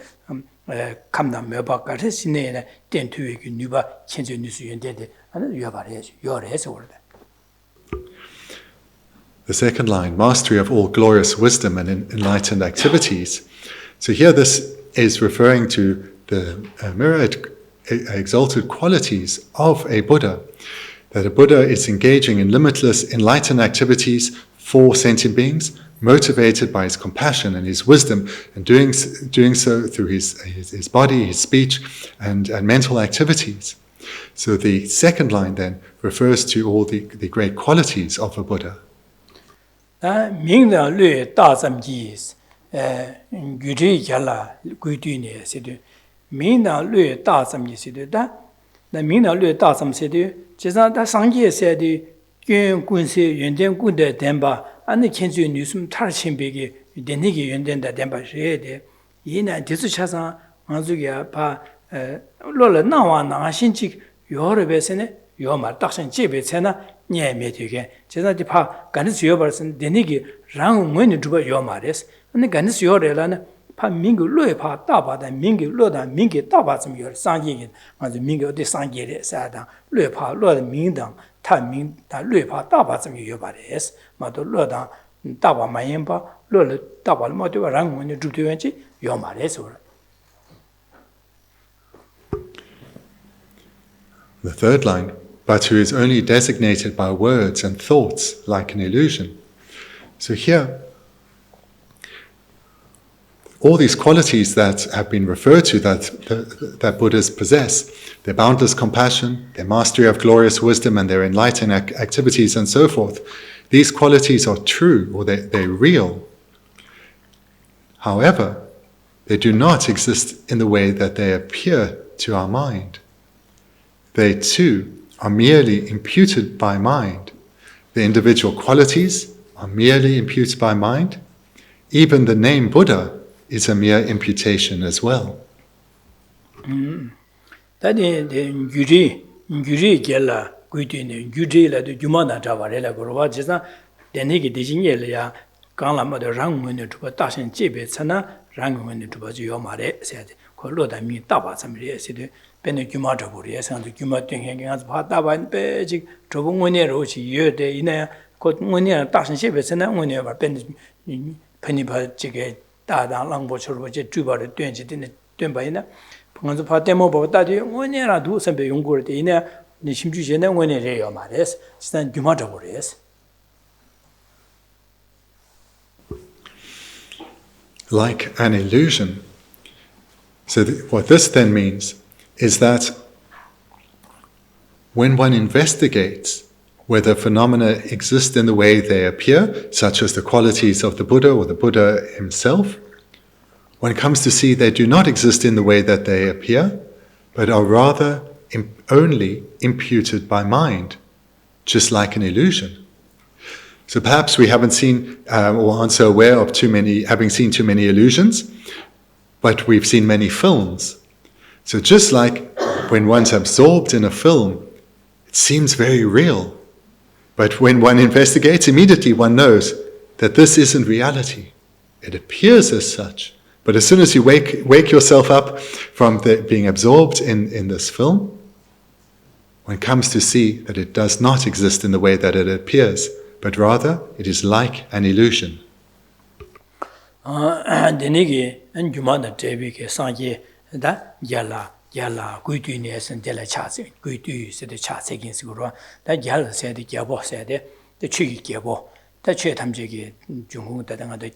Speaker 1: 감담 매바까지 신내에 된투의 뉴바 현재 뉴스 연된데 아니 요바래서 요래서 그러다.
Speaker 2: The second line, mastery of all glorious wisdom and enlightened activities. So here this is referring to the myriad exalted qualities of a Buddha, that a Buddha is engaging in limitless enlightened activities for sentient beings, motivated by his compassion and his wisdom, and doing so through his body, his speech, and mental activities. So the second line then refers to all the great qualities of a Buddha.
Speaker 1: 明了略大乘意具体讲了规定呢是的明了略大乘意是的那明了略大乘是的其实他上界是的跟关系原点关的点吧安那看就女生他前边的的那个原点的点吧是的伊呢就是加上我这个把落了那往那星期有了呗是呢有嘛大乘这边才呢 냐메 되게 제가 파 간스 요버슨 되니기 랑 뭐니 두바 요마레스 근데 간스 요레라는 파 민고 로에 파 따바다 민고 로다 민게 따바쯤 요 상기기 아주 민고 어디 상기레 사다 로에 파 로다 민당 타민 다 로에 파 따바쯤 요바레스 마도 로다 따바 마연바 로를 따바 뭐도 랑 뭐니 두되는지 요마레스
Speaker 2: The third line, but who is only designated by words and thoughts like an illusion. So here, all these qualities that have been referred to that Buddhas possess, their boundless compassion, their mastery of glorious wisdom and their enlightened activities and so forth, these qualities are true or they're real. However, they do not exist in the way that they appear to our mind. They too are merely imputed by mind. The individual qualities are merely imputed by mind. Even the name Buddha is a mere imputation as well.
Speaker 1: Bendigo Jumataguri, and the Jumating hanging as Pataba and Bejik, Trobunero, she year day in a caught Munia, Tashan Shivets, and then whenever Penny Chicken, Dada, Long Watcher, which is 2 about 20 in the Tumbaina, Ponzo Patemo, but that one year I do some younger in a Nishimjujan, when a ray of Mares, stand Jumataguri.
Speaker 2: like an illusion. So what this then means is that when one investigates whether phenomena exist in the way they appear, such as the qualities of the Buddha or the Buddha himself, one comes to see they do not exist in the way that they appear, but are rather only imputed by mind, just like an illusion. So perhaps we haven't seen or aren't so aware of having seen too many illusions, but we've seen many films. So just like when one's absorbed in a film, it seems very real. But when one investigates, immediately one knows that this isn't reality. It appears as such. But as soon as you wake yourself up from being absorbed in this film, one comes to see that it does not exist in the way that it appears, but rather it is like an illusion.
Speaker 1: Yala guidu ne sen de la cha se guidu se de cha se gin siguro da yala se de gyabo se de chi gyabo da che tham je gi jung da dang da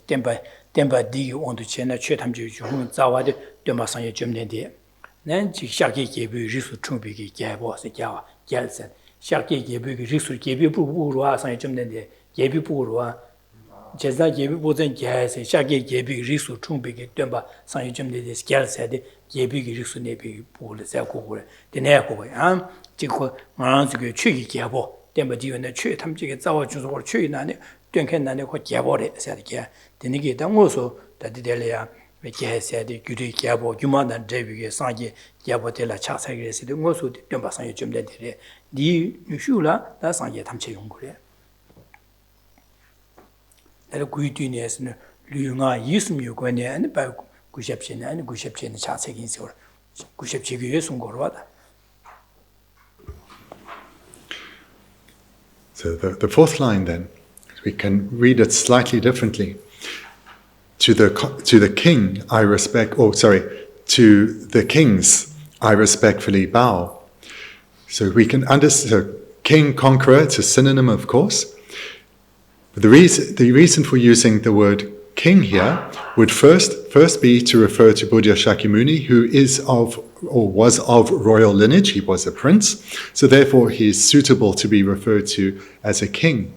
Speaker 1: temba di on de chen na che tham je jung za wa de temba sang ye jem de nan ji sha ge ge bu ri su chung bi gi gyabo se gya yal se sha ge ge bu ri su ge bi bu ro sang ye jem de ge bi bu ro 제자 예비 보전 계세 샤게 예비 리수 충비게 된바 상이 좀 되게 스켈세데 예비 리수 내비 보를 세고고래 되네고 아 지고 마한스게 취기 계보 된바 지원의 취 탐지게 자와 주소를 취나네 된캔나네 고 계보래 세게 되니게 당고서 다디델이야 계세데 규리 계보 유만한 데비게 상이 계보텔라 차사게세데 고서 된바 상이 좀 되게 니 유슈라 다 상이 탐체 용고래 그 구이드니에서는 류가 있음요 관에 안 봐. 구십신 아니 구십신 자세긴 소. 구십지기에 송거로 와다.
Speaker 2: So the fourth line then, we can read it slightly differently. To the king I to the kings I respectfully bow. So we can understand king, conqueror, it's a synonym of course. But the reason for using the word king here would first be to refer to Buddha Shakyamuni, who was of royal lineage. He was a prince, so therefore he is suitable to be referred to as a king.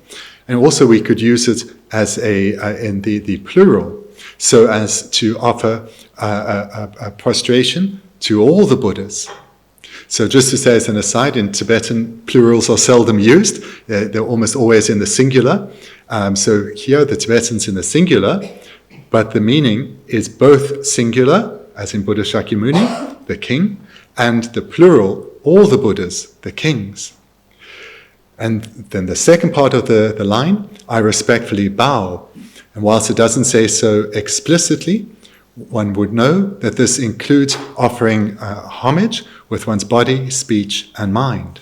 Speaker 2: And also we could use it as in the plural, so as to offer a prostration to all the Buddhas. So just to say as an aside, in Tibetan, plurals are seldom used. They're almost always in the singular. So here the Tibetan's in the singular, but the meaning is both singular, as in Buddha Shakyamuni, the king, and the plural, all the Buddhas, the kings. And then the second part of the line, I respectfully bow. And whilst it doesn't say so explicitly, one would know that this includes offering homage with one's body, speech, and mind.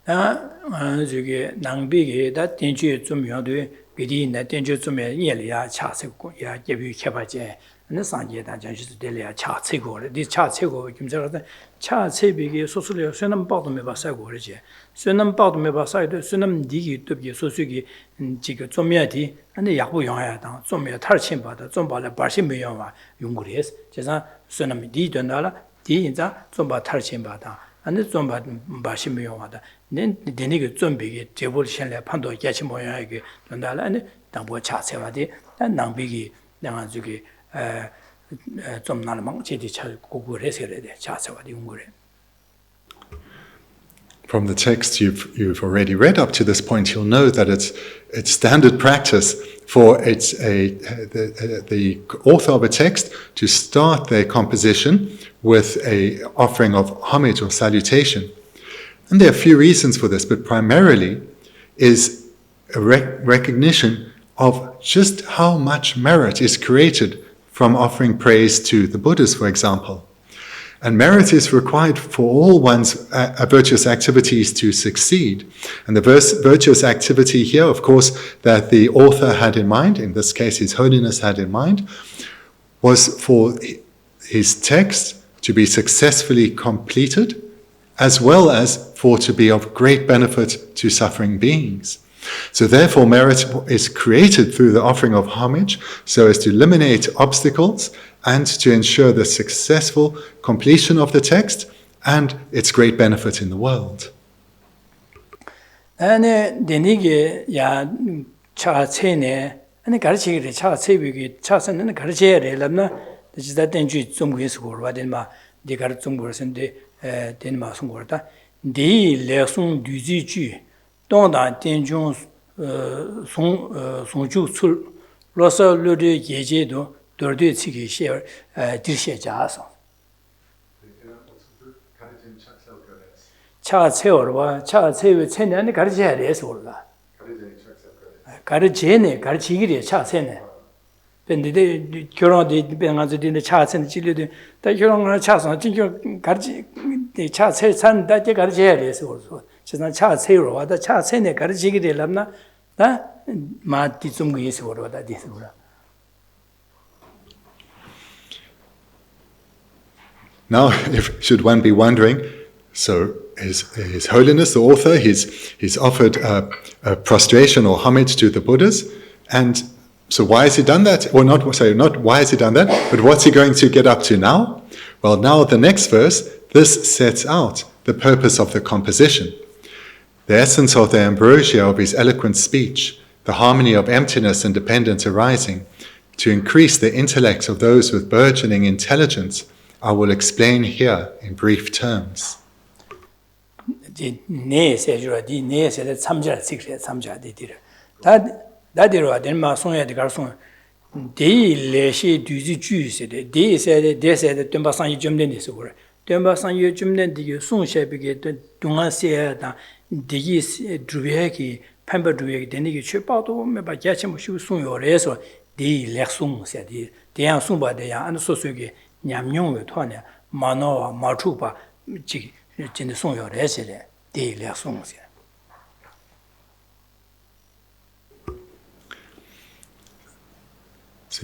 Speaker 1: 저게 낭비게 다 된주 좀 요도 비디 나 된주 좀 예리야 차세고 야 예비 개발제 네 상계다 전시도 될이야 차세고를 네 차세고 김저가 차세비게 소소려 선은 빠도 매 봐서고 그러지 선은 빠도 매 봐서도 선은 디기 뜻이 소수기 지금 좀 해야지 근데 약부 용해야 당 좀에 탈친 받아 좀 발에 발신 매용아 용거리스 제가 선은 디던달라 디인자 좀바 탈친 받아 안에 좀 발신 매용하다 네 되니게 좀 비게 제볼 현래 판도 같이 모양이게 된달라 안에 당보 차세와디 난 낭비기 내가 저기 좀 나는 망치디 잘 고고를 해서 돼 차세와디 용거래.
Speaker 2: From the text you've already read up to this point, you'll know that it's standard practice for the author of a text to start their composition with a offering of homage or salutation. And there are a few reasons for this, but primarily is a recognition of just how much merit is created from offering praise to the Buddhas, for example. And merit is required for all one's virtuous activities to succeed. And the virtuous activity here, of course, that the author had in mind, in this case his Holiness had in mind, was for his text to be successfully completed, as well as for to be of great benefit to suffering beings. So therefore merit is created through the offering of homage so as to eliminate obstacles and to ensure the successful completion of the text and its great benefit in the world.
Speaker 1: And denige ya cha chene and garchi cha chebi cha san and garchi lamna this is that tenju zumgu school wa denma de gar zumgu sende denma sungorta de leçon du ji dans dans tenju son ju sul losa le de yeje do de ci ge she dir she ja so 차 채워와 차 채우 채내는 가르쳐야 돼서 올라 가르치네 가르치기리 차 채네 근데 결혼이 변하지 되는 차 채는 진료도 다 결혼을 차서 진짜 가르치 차 채산 다 가르쳐야 돼서 올서 지난 차 채우러 와다 차 채네 가르치기리 람나 다 마티 좀 그에서 올라다 돼서 올라
Speaker 2: Now, should one be wondering, so His Holiness, the author, he's offered a prostration or homage to the Buddhas, and so why has he done that? Or not why has he done that, but what's he going to get up to now? Well, now the next verse, this sets out the purpose of the composition. The essence of the ambrosia of his eloquent speech, the harmony of emptiness and dependence arising, to increase the intellects of those with burgeoning intelligence, I will explain here in brief terms.
Speaker 1: 네 세주라디 네 세대 참자 식세 참자디들 다 다디로 된마 송야디 가송 데일레시 뒤지 주세데 데세데 데세데 덤바상이 좀 된데서 그래 덤바상이 좀 된디게 송샤비게 동아세다 디기 드루베기 팜버드웨기 되니게 최바도 메바 야치모 쉬우 송요래서 데일렉송세디 대양 송바데야 안 소소게 냠용을 토네 마노와 마투바 지 So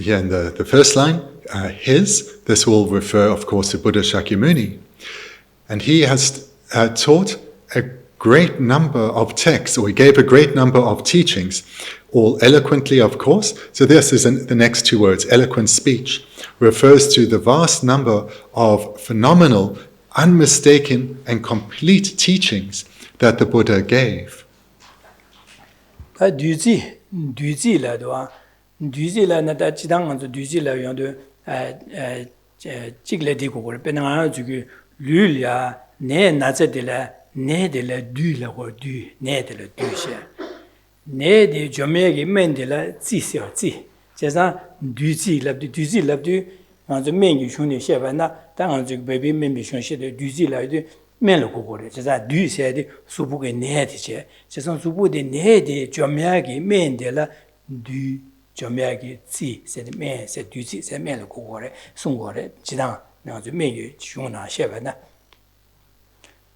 Speaker 2: here in the first line, this will refer, of course, to Buddha Shakyamuni. And he has taught a great number of texts, or he gave a great number of teachings, all eloquently, of course. So this is the next two words, eloquent speech, refers to the vast number of phenomenal unmistaken and complete teachings that the Buddha gave.
Speaker 1: The main shuni shebana, Tanganjuk baby maybe shun shit, Duzi like Melokore, Jazza Du said, Subuke Netiche, Jason Subu de Nedi, Jomiagi, Mendela, Du Jomiagi, Si, said man, said Duzi, said Melokore, Sungore, Jidan, now the main shuna shebana.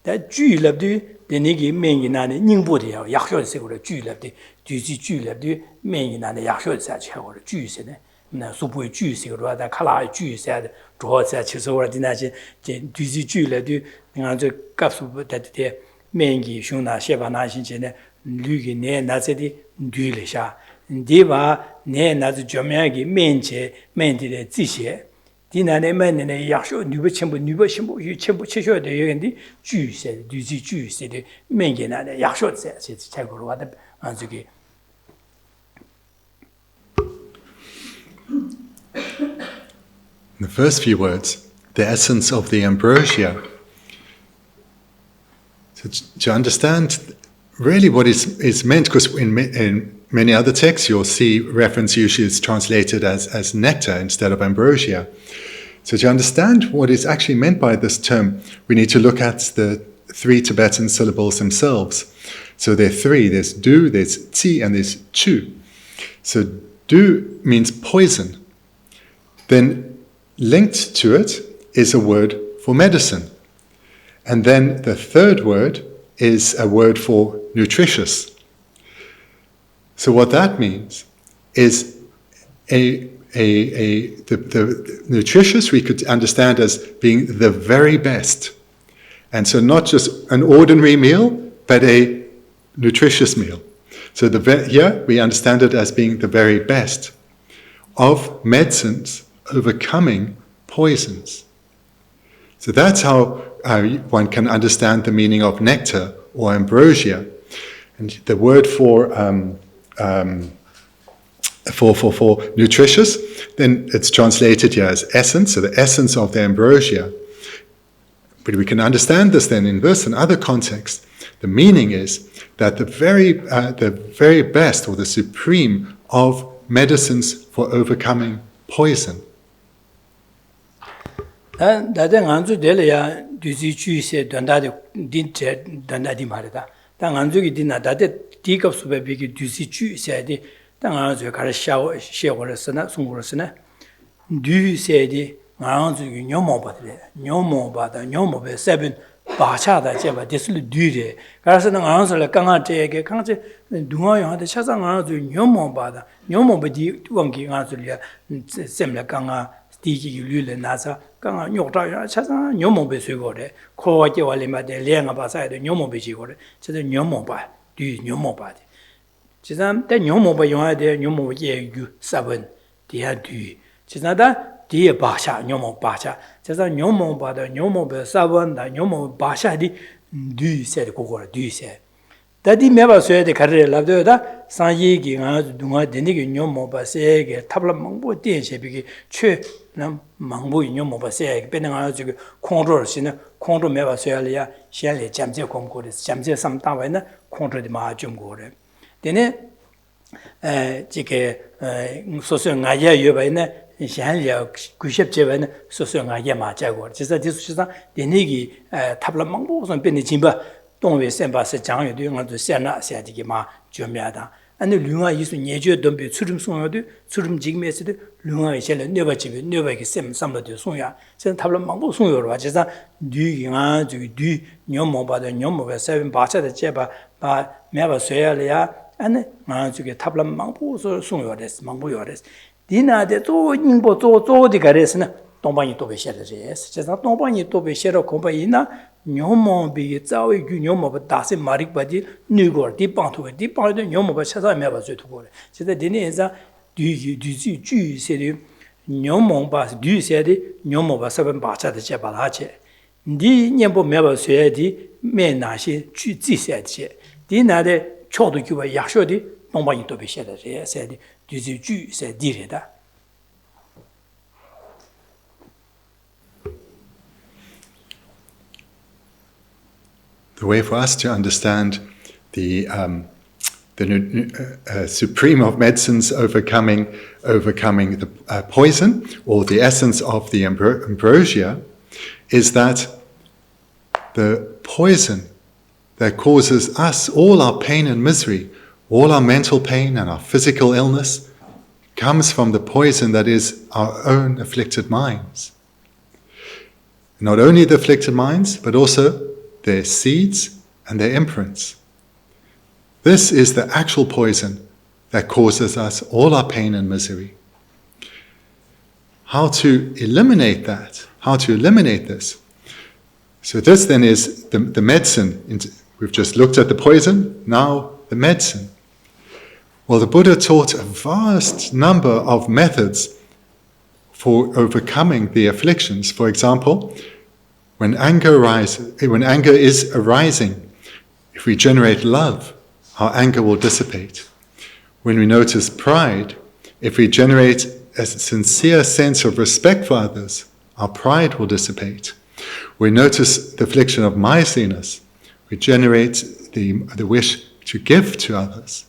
Speaker 1: That Jew loved you, the Nigi Mangina, Ningbody, Yahoo, Segura, Jew loved you, Duzi Jew loved you, Mangina, the Yahoo, such how Jews in it. Na supu ju se ro da kala ju se zhuo se chi so wa dina ji du ji ju le du nga zhe ga su bu da de men gi shun na xie ba na xin chen ne lu gi ne na zhe di du le sha di ba ne na zhe jiao mian gi men che men de zi xie di na ne men ne ya shu nu bu chen bu yu chen bu chi shuo de yuan di ju se du ji ju se de men gi na ne ya shu se che gu ro da an zhe ge
Speaker 2: The first few words, the essence of the ambrosia. So to understand really what is meant, because in many other texts you'll see reference usually is translated as nectar instead of ambrosia. So to understand what is actually meant by this term, we need to look at the three Tibetan syllables themselves. So there are three, there's du, there's ti, and there's chu. So du means poison. Then linked to it is a word for medicine. And then the third word is a word for nutritious. So what that means is the nutritious we could understand as being the very best. And so not just an ordinary meal, but a nutritious meal. So here we understand it as being the very best of medicines overcoming poisons. So that's how one can understand the meaning of nectar or ambrosia. And the word for nutritious, then it's translated here as essence, so the essence of the ambrosia. But we can understand this then in this and other contexts. The meaning is that the very best or the supreme of medicines for overcoming poison.
Speaker 1: 다들 안주 될이야 뒤지 주의세 단다디 딘체 단다디 말이다. 당 안주기 딘나 다들 디급수배 비기 뒤지 주의세디 당 안주 가르 샤워르스나 송고르스나 뒤세디 안주기 뇨모바다 뇨모베 세븐 바차다 제바 디슬 뒤레 가르스는 안주를 강아제게 강제 둥어용한테 차상 안주 뇨모바다 뇨모베디 원기 안주리야 셈라 강아 디기 류레 나사 강아 뇨다야 차상 뇨모베 쇠고래 코와게 wal리마데 레nga 바사이데 뇨모베 지고래 제가 뇨모바 뒤 뇨모바데 지금 때 뇨모바 용하데 뇨모게 유 사번 디야 뒤 지나다 디에 바샤 뇨모 바샤 제가 뇨모바다 뇨모베 사번다 뇨모 바샤디 뒤세 고고래 뒤세 다디 메바 쇠데 가르레 랍도다 상이기 가 누가 데니기 뇨모바 세게 탑라 망보 띠에셰비기 최남 망보 뇨모바 세게 베능아 지금 콩로르시네 콩로 메바 쇠알이야 시알레 잠제 공고레 잠제 삼다와이나 콩로디 마좀고레 데네 지게 소소가야 여바이네 시알이야 구십제바이네 소소가야 마자고 진짜 디수시상 데니기 탑라 망보선 베니 짐바 동외 셈바스 장여도 영어도 세나 세디기 마 좀야다 아니 류가 이수 예주 덤비 추름 송여도 추름 지금에서도 류가 이제는 네바집이 네바기 셈 삼로도 송야 전 탑로 망보 송여로 와지사 뉘기가 뒤 녀모바도 녀모베 세븐 바차다 제바 바 메바 쇠야리야 아니 마주게 탑로 망보 송여레스 망보여레스 디나데 또 인보 또 가레스나 동방이 또 베셔르레스 제가 동방이 또 베셔로 공부이나 뇨모비 자위 뇨모바 다세 마릭바디 뉴고 디방토 디방도 뇨모바 차사메바 쇠토고레 제가 디네자 뒤지 주세리 뇨모바 뒤세리 뇨모바 서번 바차데 제발하체 니 녀보 메바 쇠디 메나시 주지세체 디나데 초도 규바 약쇼디 동방이 또 베셔르레 세디 뒤지 주세 디레다
Speaker 2: The way for us to understand the supreme of medicines overcoming the poison, or the essence of the ambrosia, is that the poison that causes us all our pain and misery, all our mental pain and our physical illness, comes from the poison that is our own afflicted minds. Not only the afflicted minds, but also their seeds and their imprints. This is the actual poison that causes us all our pain and misery. How to eliminate that? How to eliminate this? So this then is the medicine. We've just looked at the poison, now the medicine. Well, the Buddha taught a vast number of methods for overcoming the afflictions. For example, when anger is arising, if we generate love, our anger will dissipate. When we notice pride, if we generate a sincere sense of respect for others, our pride will dissipate. We notice the affliction of miserliness, we generate the wish to give to others.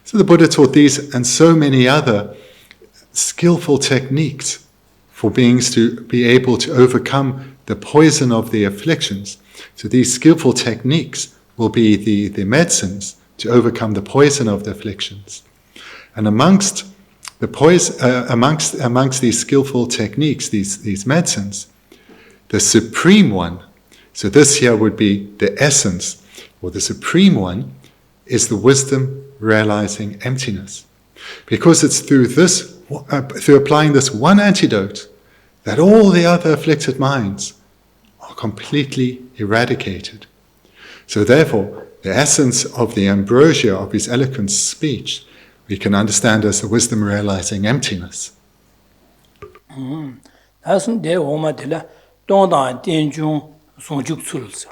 Speaker 2: So the Buddha taught these and so many other skillful techniques for beings to be able to overcome the poison of the afflictions. So these skillful techniques will be the medicines to overcome the poison of the afflictions. And amongst these skillful techniques, these medicines, the supreme one, so this here would be the essence, or the supreme one, is the wisdom realizing emptiness. Because it's through applying this one antidote that all the other afflicted minds are completely eradicated. So therefore, the essence of the ambrosia of his eloquent speech, we can understand as the wisdom realizing emptiness.
Speaker 1: 다슨 대 오마들라 동다 된중 송죽 출서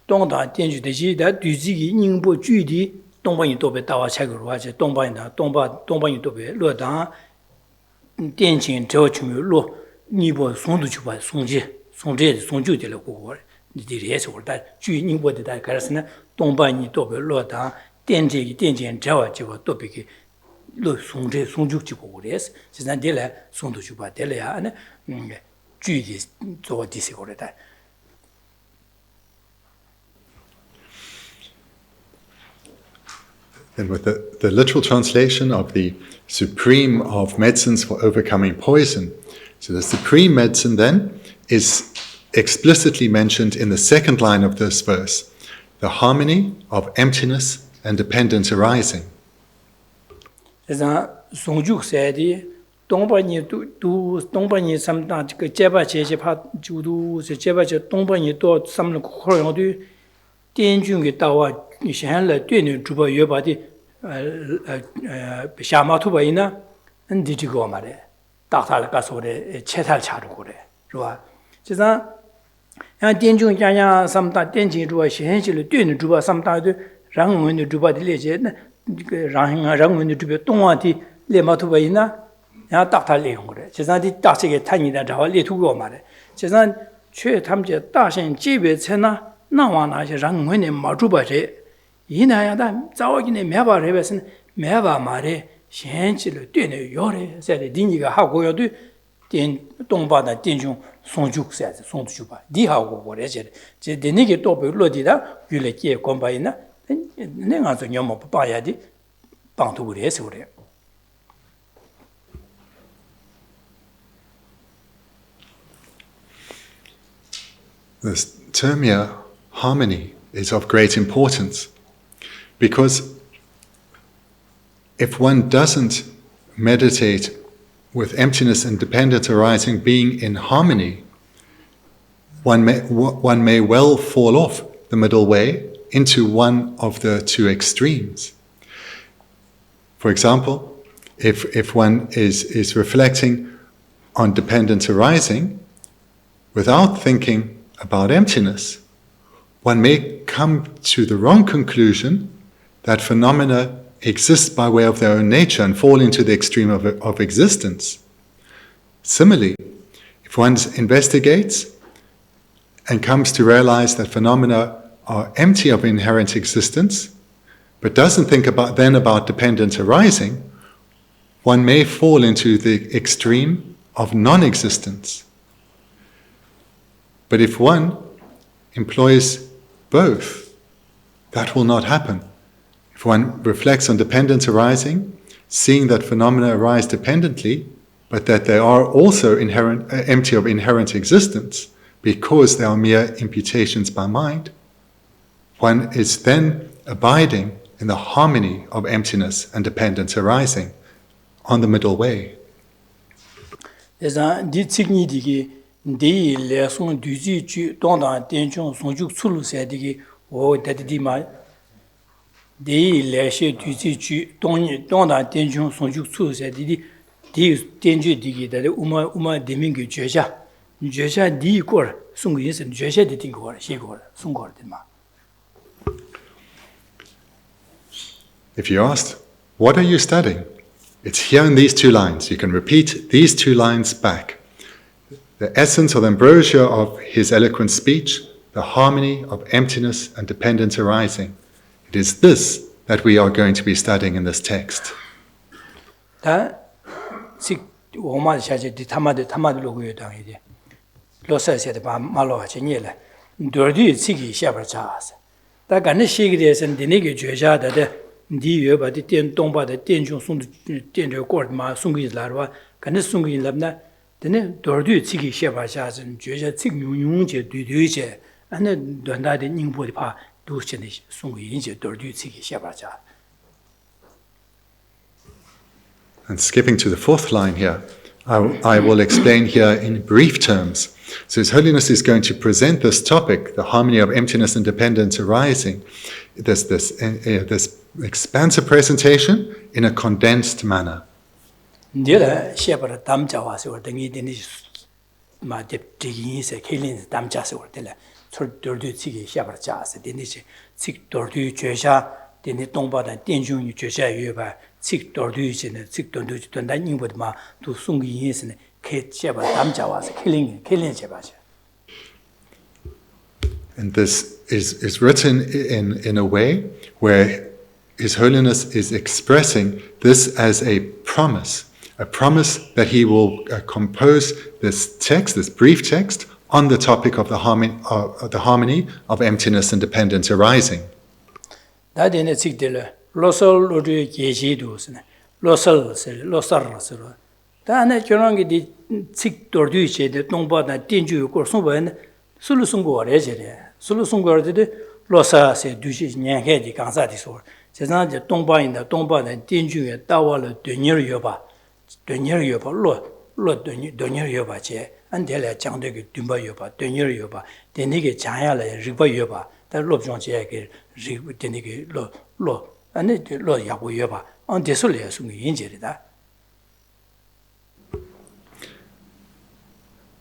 Speaker 1: 동다 된주 대지다 뒤지기 닝보 주디 동방이 도배 다와 책으로 하지 동방이나 동방이 도배 로다 된진 저주로 니보 송도 주바 송주들을 고고 니들이에서 올다 주 닝보다 가르스나 동방이 도배 로다 된진 저와 저와 도배기 로 송죽지 보고 그래서 지난 데래 송도 주바 데래야 아니 주디 저디시 그랬다.
Speaker 2: Then with the literal translation of the supreme of medicines for overcoming poison. So the supreme medicine then is explicitly mentioned in the second line of this verse, the harmony of emptiness and dependence arising.
Speaker 1: 그래서 송죽세디 동반이 동반이 삼다 그 제바 제제파 주도 제바제 동반이 또 삼는 코로도 된중에 따와 현래 되는 주보 여바디 샤마투바이나 인디지고 말에 딱탈 가서래 체탈 차로 그래. 좋아. 그래서 야 된중 야야 삼다 된진 주와 현실을 되는 주보 삼다도 랑문의 주바디 레제 그 랑문의 주보 동화디 레마투바이나 야 딱탈 내용 그래. 제산디 딱지게 탄이다 자와 레투고 말에. 제산 최 탐제 다신 집에 채나 나와나시 랑문의 마주바제 이나야다 자오기네 매바레베스는 매바 말에 현실을 되는 요래 세대 딩이가 하고요도 된 동바다 된중 송죽세지 송주바 니하고 그래제 제 되니게 또 별로디다 귤레게 공바이나 내가 좀 너무 봐야지 방도 그래서 그래.
Speaker 2: This term here, harmony, is of great importance because if one doesn't meditate with emptiness and dependence arising being in harmony, one may well fall off the middle way into one of the two extremes. For example, if one is reflecting on dependence arising without thinking about emptiness, one may come to the wrong conclusion that phenomena exist by way of their own nature and fall into the extreme of existence. Similarly, if one investigates and comes to realize that phenomena are empty of inherent existence, but doesn't think about dependence arising, one may fall into the extreme of non-existence. But if one employs both, that will not happen. If one reflects on dependence arising, seeing that phenomena arise dependently, but that they are also empty of inherent existence because they are mere imputations by mind, one is then abiding in the harmony of emptiness and dependence arising on the middle way.
Speaker 1: 디 레송 뒤지 주 동다 된중 송죽 출루세디기 오 데디마 디 레셰 뒤지 주 동다 된중 송죽 출루세디디 디 된주 디기데 우마 데밍기 죄샤 디고 송기스 죄샤 디딩고 시고 송고르디마.
Speaker 2: If you asked, what are you studying? It's here in these two lines. You can repeat these two lines back. The essence or the ambrosia of his eloquent speech, the harmony of emptiness and dependence arising. It is this that we are going to be studying in this text.
Speaker 1: 다 오마드 샤제 타마드 로고요 당이데. 로사세데 말로와 제니라. 도르디 시기 샤버자스. 다 간네 시기데선 디네게 죄자다데 디여바디 된 동바데 된중 송도 된저 고르마 송기라와 간네 송기랍나 데네 도르디 시기 샤버자스 죄자 칙용용제 뒤뒤제 안에 돈다데 닝보디 파 도시네 송기인제 도르디 시기 샤버자.
Speaker 2: And skipping to the fourth line here, I will explain here in brief terms. So His Holiness is going to present this topic, the harmony of emptiness and dependence arising, this expansive presentation in a condensed manner. And this is written in a way where His Holiness is expressing this as a promise that he will compose this text, this brief text, on the topic of the harmony of emptiness and dependence arising.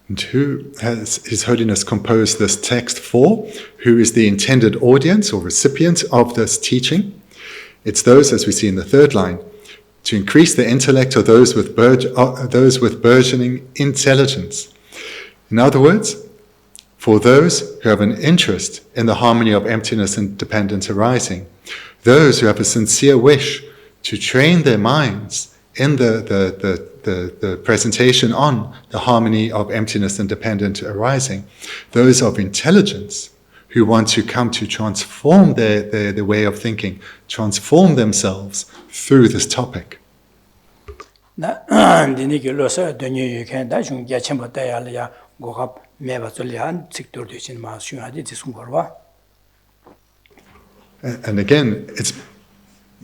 Speaker 2: And who has His Holiness composed this text for? Who is the intended audience or recipient of this teaching? It's those, as we see in the third line, to increase the intellect of those with burgeoning intelligence. In other words, for those who have an interest in the harmony of emptiness and dependence arising, those who have a sincere wish to train their minds in the presentation on the harmony of emptiness and dependence arising, those of intelligence who want to come to transform their way of thinking, transform themselves through this topic.
Speaker 1: And
Speaker 2: again, it's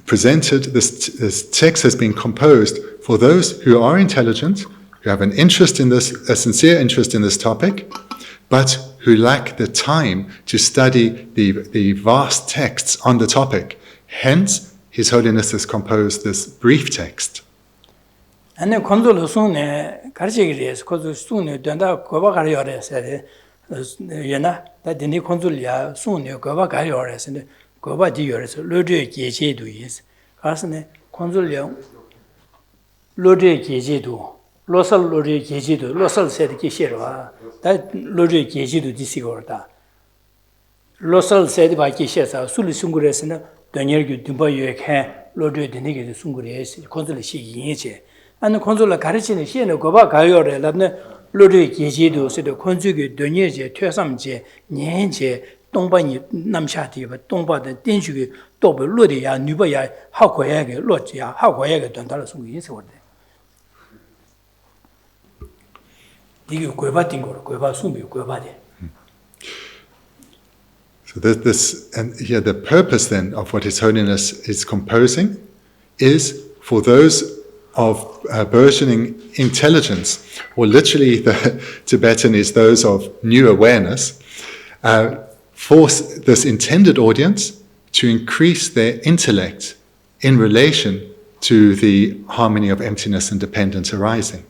Speaker 2: presented, this text has been composed for those who are intelligent, who have an interest in this, a sincere interest in this topic, but who lack the time to study the vast texts on the topic. Hence, His Holiness has composed this brief text.
Speaker 1: And the console soon, Karchigris, because soon you don't have Kovakariores, Yena, that the new consulia soon you Kovakariores and Kovadiores, Lode Geshe do is. Carsone, consulia Lode Geshe do, Losal Lode Geshe do, Losal said Kishera, that Lode Geshe do disigorda. Losal said by Kishesa, Sulisungures and Daniel Dumba can Lode the negative Sungures, Consul and the consular Karichin, she and Goba Gayore, Labne, Lodi Gijido, said the conjugate Donyeje, Tuasamje, Nienje, Dombani, Namshati, but Domba, the Dinju, Dobe, Lodia, Nubaya, Hakoyag, Logia, Hakoyag, Dontalasung is what they. You go about Tingo, go about Sumi, go about it.
Speaker 2: So this, and here the purpose then of what His Holiness is composing is for those of burgeoning intelligence, or literally the Tibetan is those of new awareness, force this intended audience to increase their intellect in relation to the harmony of emptiness and dependence arising.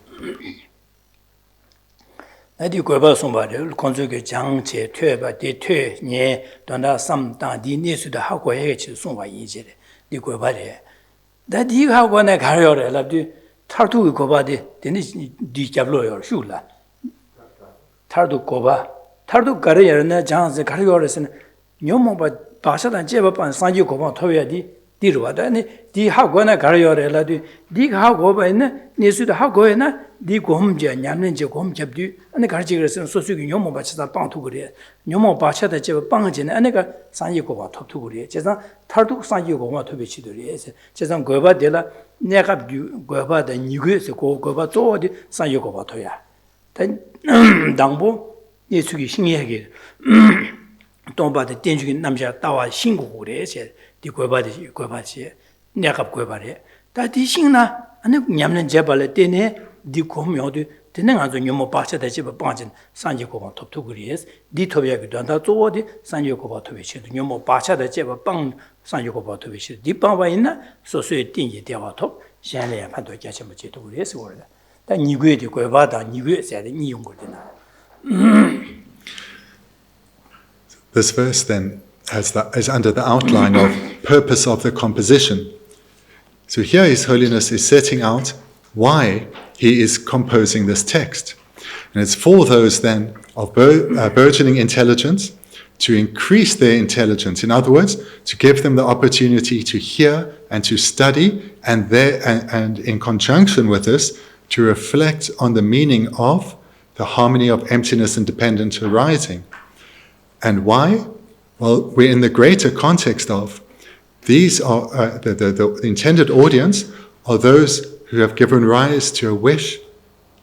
Speaker 1: That you have one a carrier, like the Tartu Kobadi, then is the Jablo or Shula. Tartu Koba, Tartu Carrier, and the Jans, the carriers, and Yomo, but Pasha and Jebba and Sanju Koba, Toya di Dirwada, the Hagona carrier, like the Dig Hagoba in Nisu the Hagoena, the Gomja, Yaninja Gom Jabdu, and the Carjigers and Sosuki Yomo Bachata Pantuguri, Yomo Bacha the Jebba Pangin, and the Sanju Koba top to Guri, Chesa, Tartu Sanju Koba to be Chiduri, Chesam Goba de la Nekab Goba, the Nugus, Goba to the Sanju Koba Toya. Then Dambo, Yesuki Shingi, Tomba the Tenjin Namja Tawa Shingo, said the Goba, Nekab Gobare. That is Shina, and Yamlan Jabal, Dene, di komyodu tene nga zo nyomo bacha da jiba banjin sanje ko top to gries di tobya gi danda zo di sanje ko ba to be chi nyomo bacha da jiba bang sanje ko ba to be chi di ba ba ina so so tin yi de wa to xian le pa do jia chen mo ji to gries wo de da ni gui de gui ba da ni gui se de ni yong go de na.
Speaker 2: This verse then is under the outline of purpose of the composition. So here His Holiness is setting out why he is composing this text. And it's for those then of burgeoning intelligence to increase their intelligence. In other words, to give them the opportunity to hear and to study, and in conjunction with this, to reflect on the meaning of the harmony of emptiness and dependent arising. And why? Well, we're in the greater context of these are the intended audience are those who have given rise to a wish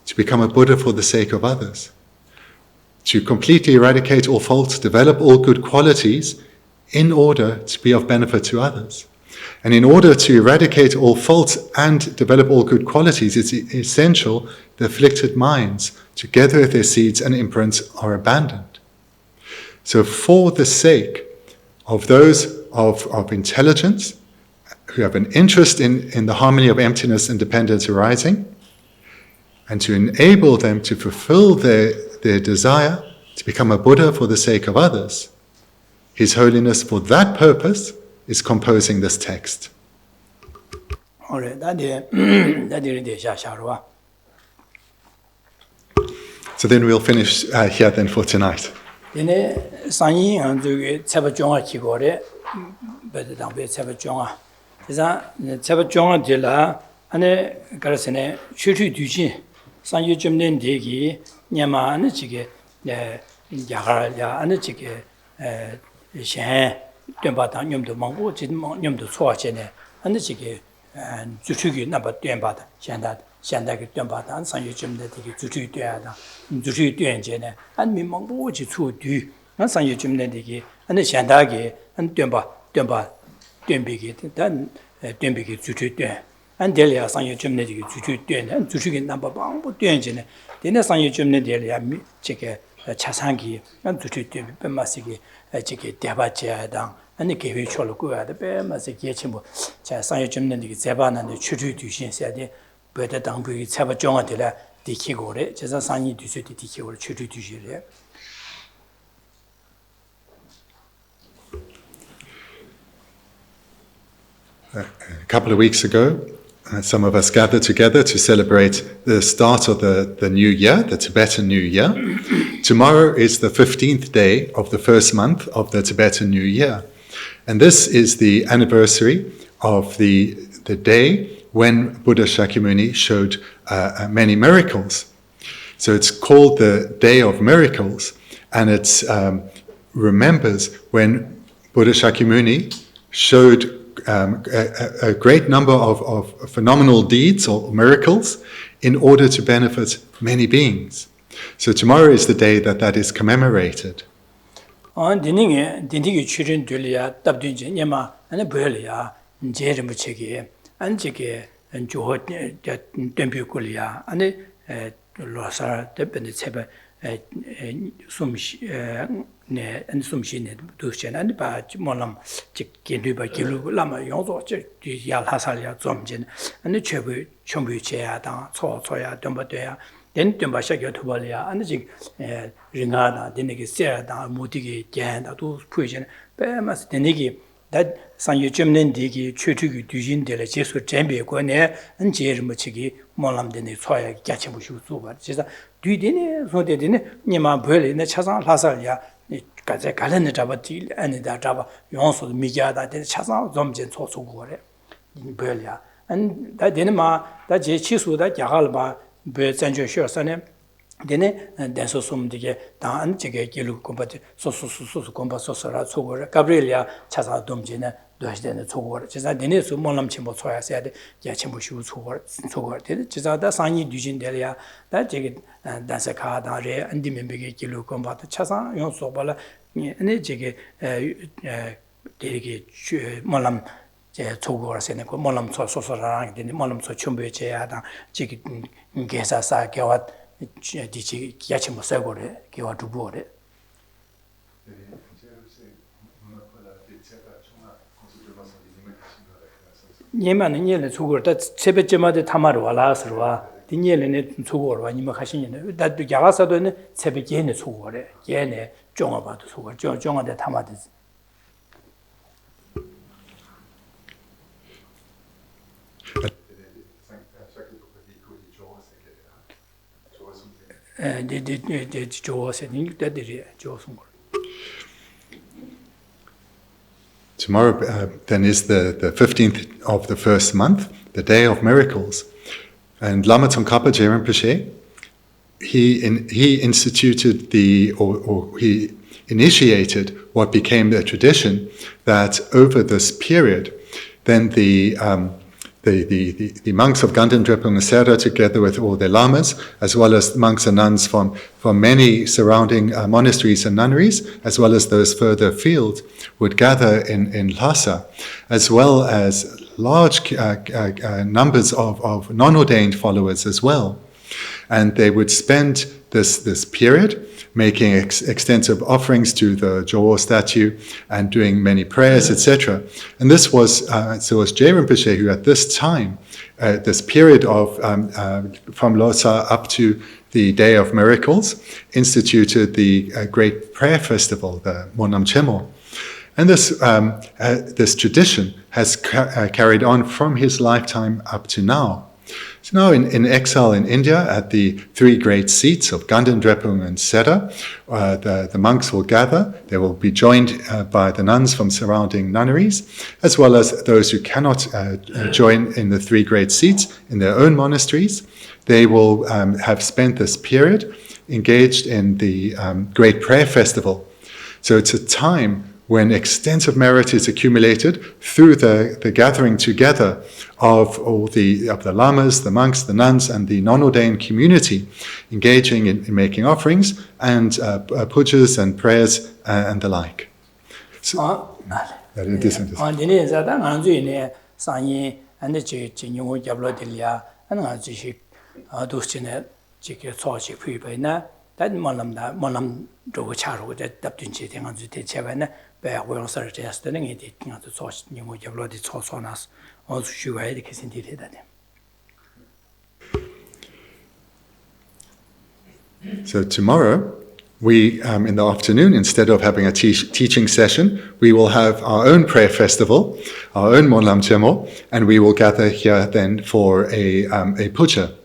Speaker 2: to become a Buddha for the sake of others, to completely eradicate all faults, develop all good qualities in order to be of benefit to others. And in order to eradicate all faults and develop all good qualities, it's essential the afflicted minds, together with their seeds and imprints, are abandoned. So for the sake of those of intelligence, who have an interest in the harmony of emptiness and dependence arising, and to enable them to fulfill their desire to become a Buddha for the sake of others, His Holiness, for that purpose, is composing this text. So then we'll finish here then for tonight. A couple of weeks ago, some of us gathered together to celebrate the start of the new year, the Tibetan New Year. Tomorrow is the 15th day of the first month of the Tibetan New Year. And this is the anniversary of the day when Buddha Shakyamuni showed many miracles. So it's called the Day of Miracles, and it remembers when Buddha Shakyamuni showed a great number of phenomenal deeds or miracles in order to benefit many beings. So tomorrow is the day that is commemorated.
Speaker 1: Then Tumba Shakya Tubalia and the Ringada, the Niki Serra, Mutigi, Ganda, those Pujan, Bemas, the Niki, that San Yuchimnen Digi, Chutugi, Dujin de la Jesu Chambi, Gone, and Jermuchigi, Molam de Soya, Gachamushu, Suba. She said, Do you dinner? So they didn't, Nima Burley, in the Chazan Lasalia, Kalenda Jabati, and the Java, you also the Mijada, the Chazan, Zomjan, so gore in Burlia. And that Denima, that Jesu, that Yahalba. Be Sanjo Shosane, Dene, and then so some dige, Dan, Jigay, Gilu Combat, so combat, so Gabriela, Chasa Domjina, Dosden, so Chesa Denis, Molam Chimbo Soya said, Yachimushu, so what did it? Chesa, that Sani Dujin Delia, that Jigit, and Dansaka, Dare, and Dimibigi, Gilu Combat, Chasa, Yon Sobala, and Jigay, Molam. 제 초고라서는 그 몰람소 소소라랑 되는 몰람소 춤베제야다 지기 게사사 개와 디지 기아치 뭐 써고래 개와 두보래 예만은 예를 초고다 세배째마다 담아로 와라서와 디니엘네 초고로 아니면 하시는 나도 야가서도는 세배째네 초고래 얘네 종아봐도 초고 종아데 담아도
Speaker 2: Tomorrow then is the 15th of the first month, the Day of Miracles. And Lama Tsongkhapa Rinpoche, he instituted he initiated what became the tradition that over this period, then the monks of Ganden Drepung and Sera, together with all their lamas, as well as monks and nuns from many surrounding monasteries and nunneries, as well as those further afield, would gather in Lhasa, as well as large numbers of non-ordained followers as well. And they would spend this period making extensive offerings to the Jowo statue and doing many prayers, etc. And this was Geshe Rinpoche who at this time, this period of from Lhasa up to the Day of Miracles, instituted the great prayer festival, the Monam Chemo. And this tradition has carried on from his lifetime up to now. So now in exile in India, at the three great seats of Ganden, Drepung and Sera, the monks will gather. They will be joined by the nuns from surrounding nunneries, as well as those who cannot join in the three great seats in their own monasteries. They will have spent this period engaged in the great prayer festival. So it's a time when extensive merit is accumulated through the gathering together of all the lamas, the monks, the nuns, and the non-ordained community, engaging in making offerings and pujas and prayers and the like. So, So tomorrow, we, in the afternoon, instead of having a teaching session, we will have our own prayer festival, our own Monlam Chemo, and we will gather here then for a puja.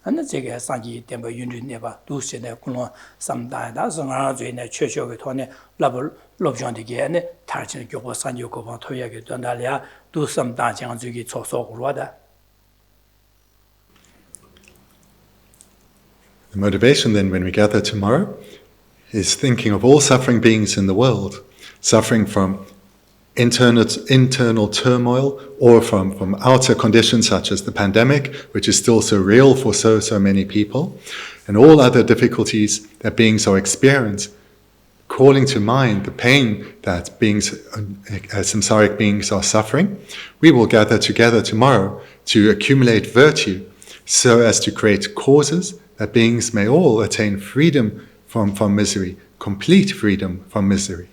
Speaker 1: And the Jig Sangi Temple Union never do send a Kuno some time. That's an answer in a church of Tony Lobsang Dorje, Tarchin Gyobo Sanjoko Toya Dondalia, do some dancing on Zugi so rather.
Speaker 2: The motivation then when we gather tomorrow is thinking of all suffering beings in the world, suffering from internal turmoil or from outer conditions such as the pandemic, which is still so real for so many people, and all other difficulties that beings are experiencing, calling to mind the pain that beings, samsaric beings are suffering. We will gather together tomorrow to accumulate virtue so as to create causes that beings may all attain freedom from misery, complete freedom from misery.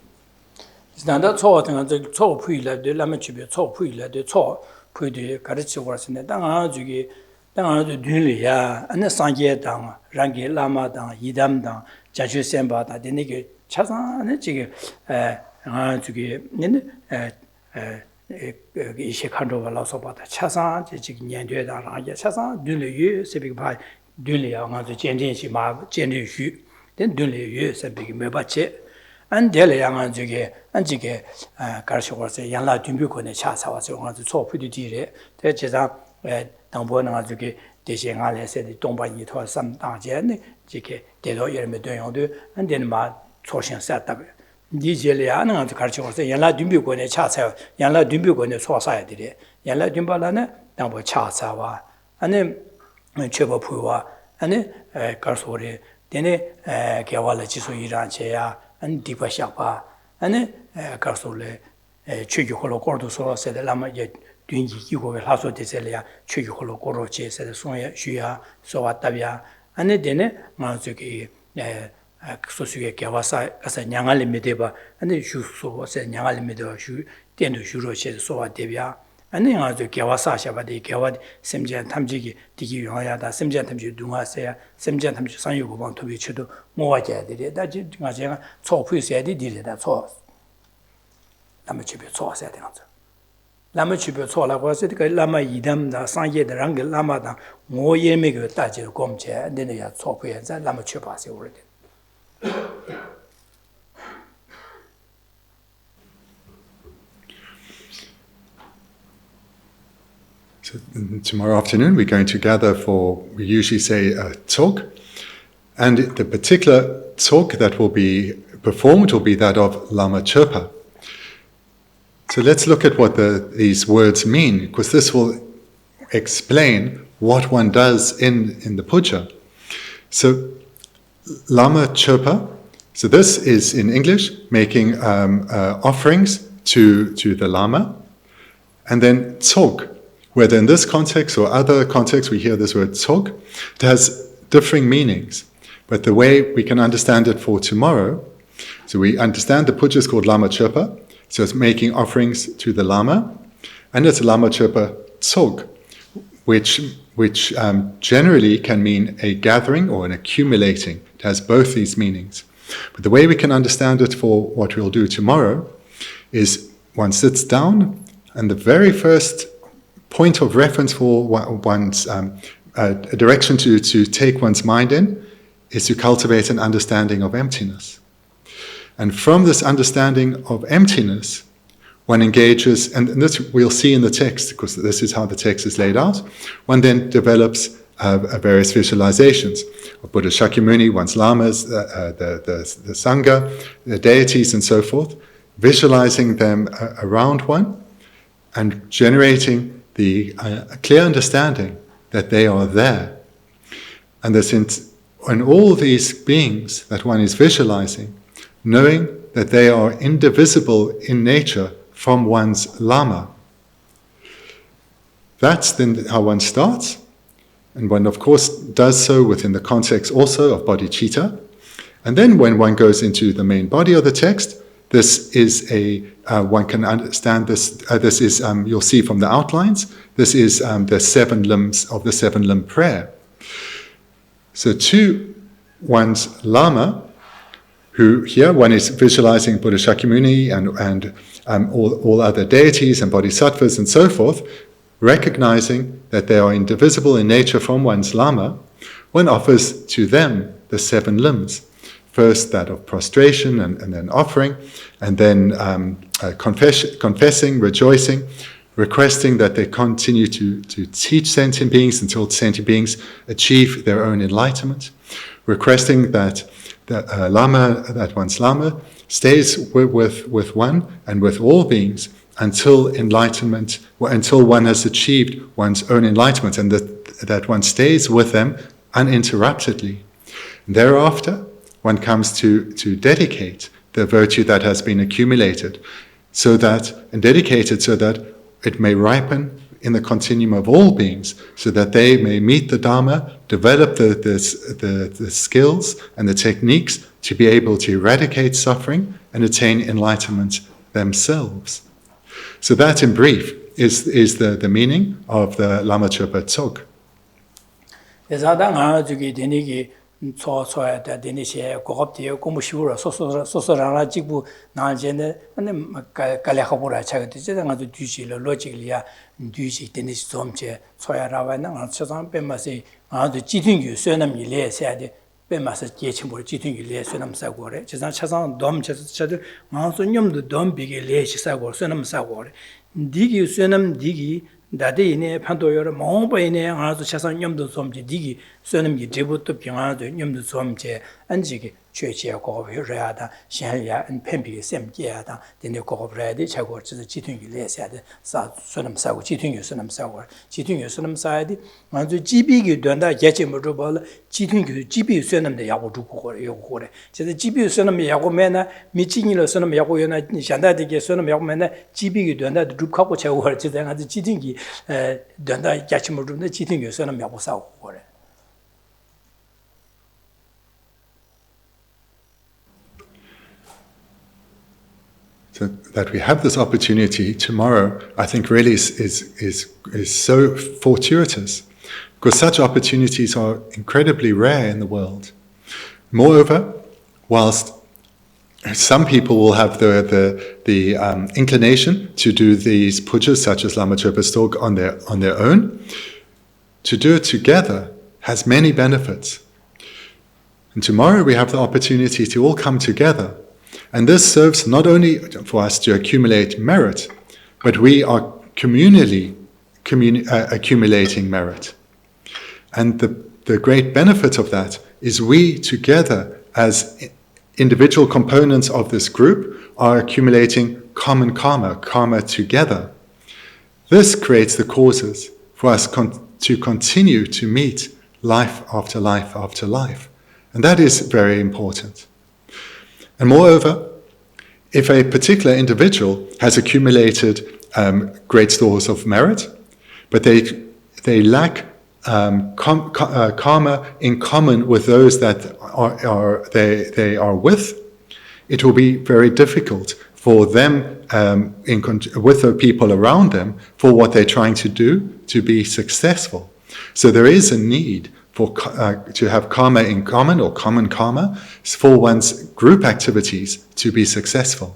Speaker 1: Nanda cho tanga cho pui la de lama chibe cho pui la de cho pui de garichi warasne danga jugi danga de dünli ya ane sangye dang rangi lama dang yidam dang jachu semba da de ne chasan ane jige jugi ne ishe khando wala so ba da chasan ji nyan de da ra ya chasan dünli yu sebi ba dünli ya nga de jian shi ma jian de yu den dünli yu sebi me ba che and Delhi Yang Jige and Jige Garshi was a Yanla Dumbuko Chasa was on the top of the dire. The Chesa Dambona Juki, Desingale said the Domba Yito, some Danjan, Jike, Delo Yerme Doyon, and then Ma Toshan set up 니젤이야 하는 거 가르쳐 왔어요. 연라 둔비권에 차차 연라 둔비권에 소사야 되리. 연라 둔발라는 당보 차차와 아니 최버부와 아니 가르소리 되네 개발을 지수 일한체야 아니 디바샤바 아니 가르소래 최기 홀로 고르도 소라세데 라마 예 둔기 기고에 하소 되셀이야 최기 홀로 고로체세 소야 쉬야 소와타비아 아니 되네 마저기 소수의 개와사 가서 냥알 미데바 아니 슈소세 냥알 미데바 슈 텐도 슈로체 소와 데비아 아니 아주 개와사 샤바디 개와 셈제 탐지기 디기 용하야다 셈제 탐지 둥하세야 셈제 탐지 상유고방 토비치도 모와져야 되리 다지 제가 초부여야 되리다 초 남의 집에 초와서야 되는 거죠 남의 집에 초라고 해서 그 라마 이담다 상예들랑 그 라마다 모예메가 따지 검체 내내야 초부여자 남의 집에 봐서 오래 돼
Speaker 2: So tomorrow afternoon we're going to gather for, we usually say a talk, and the particular talk that will be performed will be that of Lama Chöpa. So let's look at what these words mean, because this will explain what one does in the puja. So Lama Chöpa, so this is in English, making offerings to the Lama, and then tsog, whether in this context or other contexts we hear this word tsog, it has differing meanings. But the way we can understand it for tomorrow, so we understand the puja is called Lama Chöpa, so it's making offerings to the Lama, and it's Lama Chöpa tsog, which generally can mean a gathering or an accumulating. It has both these meanings. But the way we can understand it for what we'll do tomorrow is one sits down, and the very first point of reference for one's a direction to take one's mind in is to cultivate an understanding of emptiness. And from this understanding of emptiness, one engages, and this we'll see in the text, because this is how the text is laid out, one then develops various visualizations of Buddha Shakyamuni, one's lamas, the Sangha, the deities and so forth, visualizing them around one and generating a clear understanding that they are there. And that in all these beings that one is visualizing, knowing that they are indivisible in nature from one's Lama. That's then how one starts, and one of course does so within the context also of bodhicitta. And then when one goes into the main body of the text, this is one can understand this, this is, you'll see from the outlines, this is the 7 limbs of the 7 limb prayer. So to one's Lama, who here one is visualizing Buddha Shakyamuni and all other deities and bodhisattvas and so forth, recognizing that they are indivisible in nature from one's Lama, one offers to them the 7 limbs. First that of prostration and then offering, and then confessing, rejoicing, requesting that they continue to teach sentient beings until sentient beings achieve their own enlightenment, requesting that one's Lama stays with one and with all beings until enlightenment, until one has achieved one's own enlightenment, and that one stays with them uninterruptedly. Thereafter, one comes to dedicate the virtue that has been accumulated, so that it may ripen in the continuum of all beings, so that they may meet the Dharma, develop the skills and the techniques to be able to eradicate suffering and attain enlightenment themselves. So that, in brief, is the meaning of the Lama Chöpa Tsog.
Speaker 1: 초초야 되니시 고급디에 공부시부로 소소라라 직부 나한테는 근데 갈래하고라 차가도 제가도 뒤지로 로직이야 뒤지 되니시 좀제 초야라와는 세상 빼마시 아도 지팅규 쇠남 일에서야데 빼마서 계침볼 지팅규 레스남 사고래 제가 차상 돔 저들 마음소념도 돔 비게 레시 사고 쇠남 사고래 디기 쇠남 디기 다데이네 판도여로 몽바이네 아주 차상 념도 좀지 디기 쇠남기 제부터 병아도 념도 좀제 안지기 确切过为热的现呀偏比sem节的的过来的结果就是集团与列下的啥说那么啥个集团有说那么啥个集团有说那么啥的俺就基比个段的也节目就包了集团个基比说那么的要不住过来有过来就是基比说那么要过面呢没几年了说那么要过呢现在的个说那么要过面呢基比个段的就靠过结果就在俺就集团个段的也节目中的集团有说那么要不啥过来
Speaker 2: So that we have this opportunity tomorrow, I think really is so fortuitous, because such opportunities are incredibly rare in the world. Moreover, whilst some people will have the inclination to do these pujas such as Lama Chöpa's talk on their own, to do it together has many benefits. And tomorrow we have the opportunity to all come together. And this serves not only for us to accumulate merit, but we are communally accumulating merit. And the great benefit of that is we together as individual components of this group are accumulating common karma together. This creates the causes for us to continue to meet life after life after life. And that is very important. And moreover, if a particular individual has accumulated great stores of merit, but they lack karma in common with those that they are with, it will be very difficult for them, with the people around them, for what they're trying to do to be successful. So there is a need to have karma in common or common karma for one's group activities to be successful.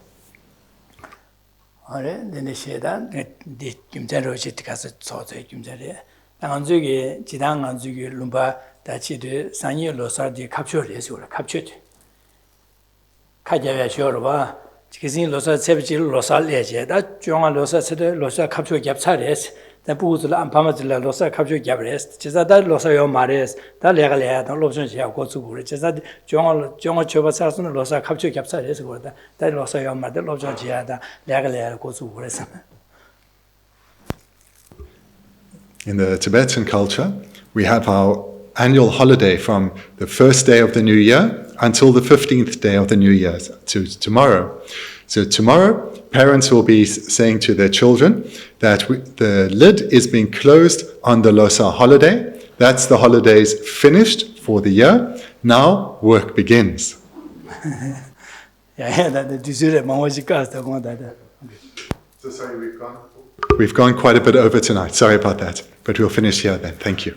Speaker 1: Da buzula ampamazila losa kapjo gabrest cheza da losa yo mares da lega da lobson ya go zu gure cheza jonga choba sarsun losa kapjo gapsa res gorda da losa yo mar da lobson ya da lega go zu gure sa.
Speaker 2: In the Tibetan culture, we have our annual holiday from the first day of the new year until the 15th day of the new year, to tomorrow. So tomorrow, parents will be saying to their children that the lid is being closed on the Losar holiday. That's the holidays finished for the year. Now work begins. So sorry, we've gone quite a bit over tonight. Sorry about that. But we'll finish here then. Thank you.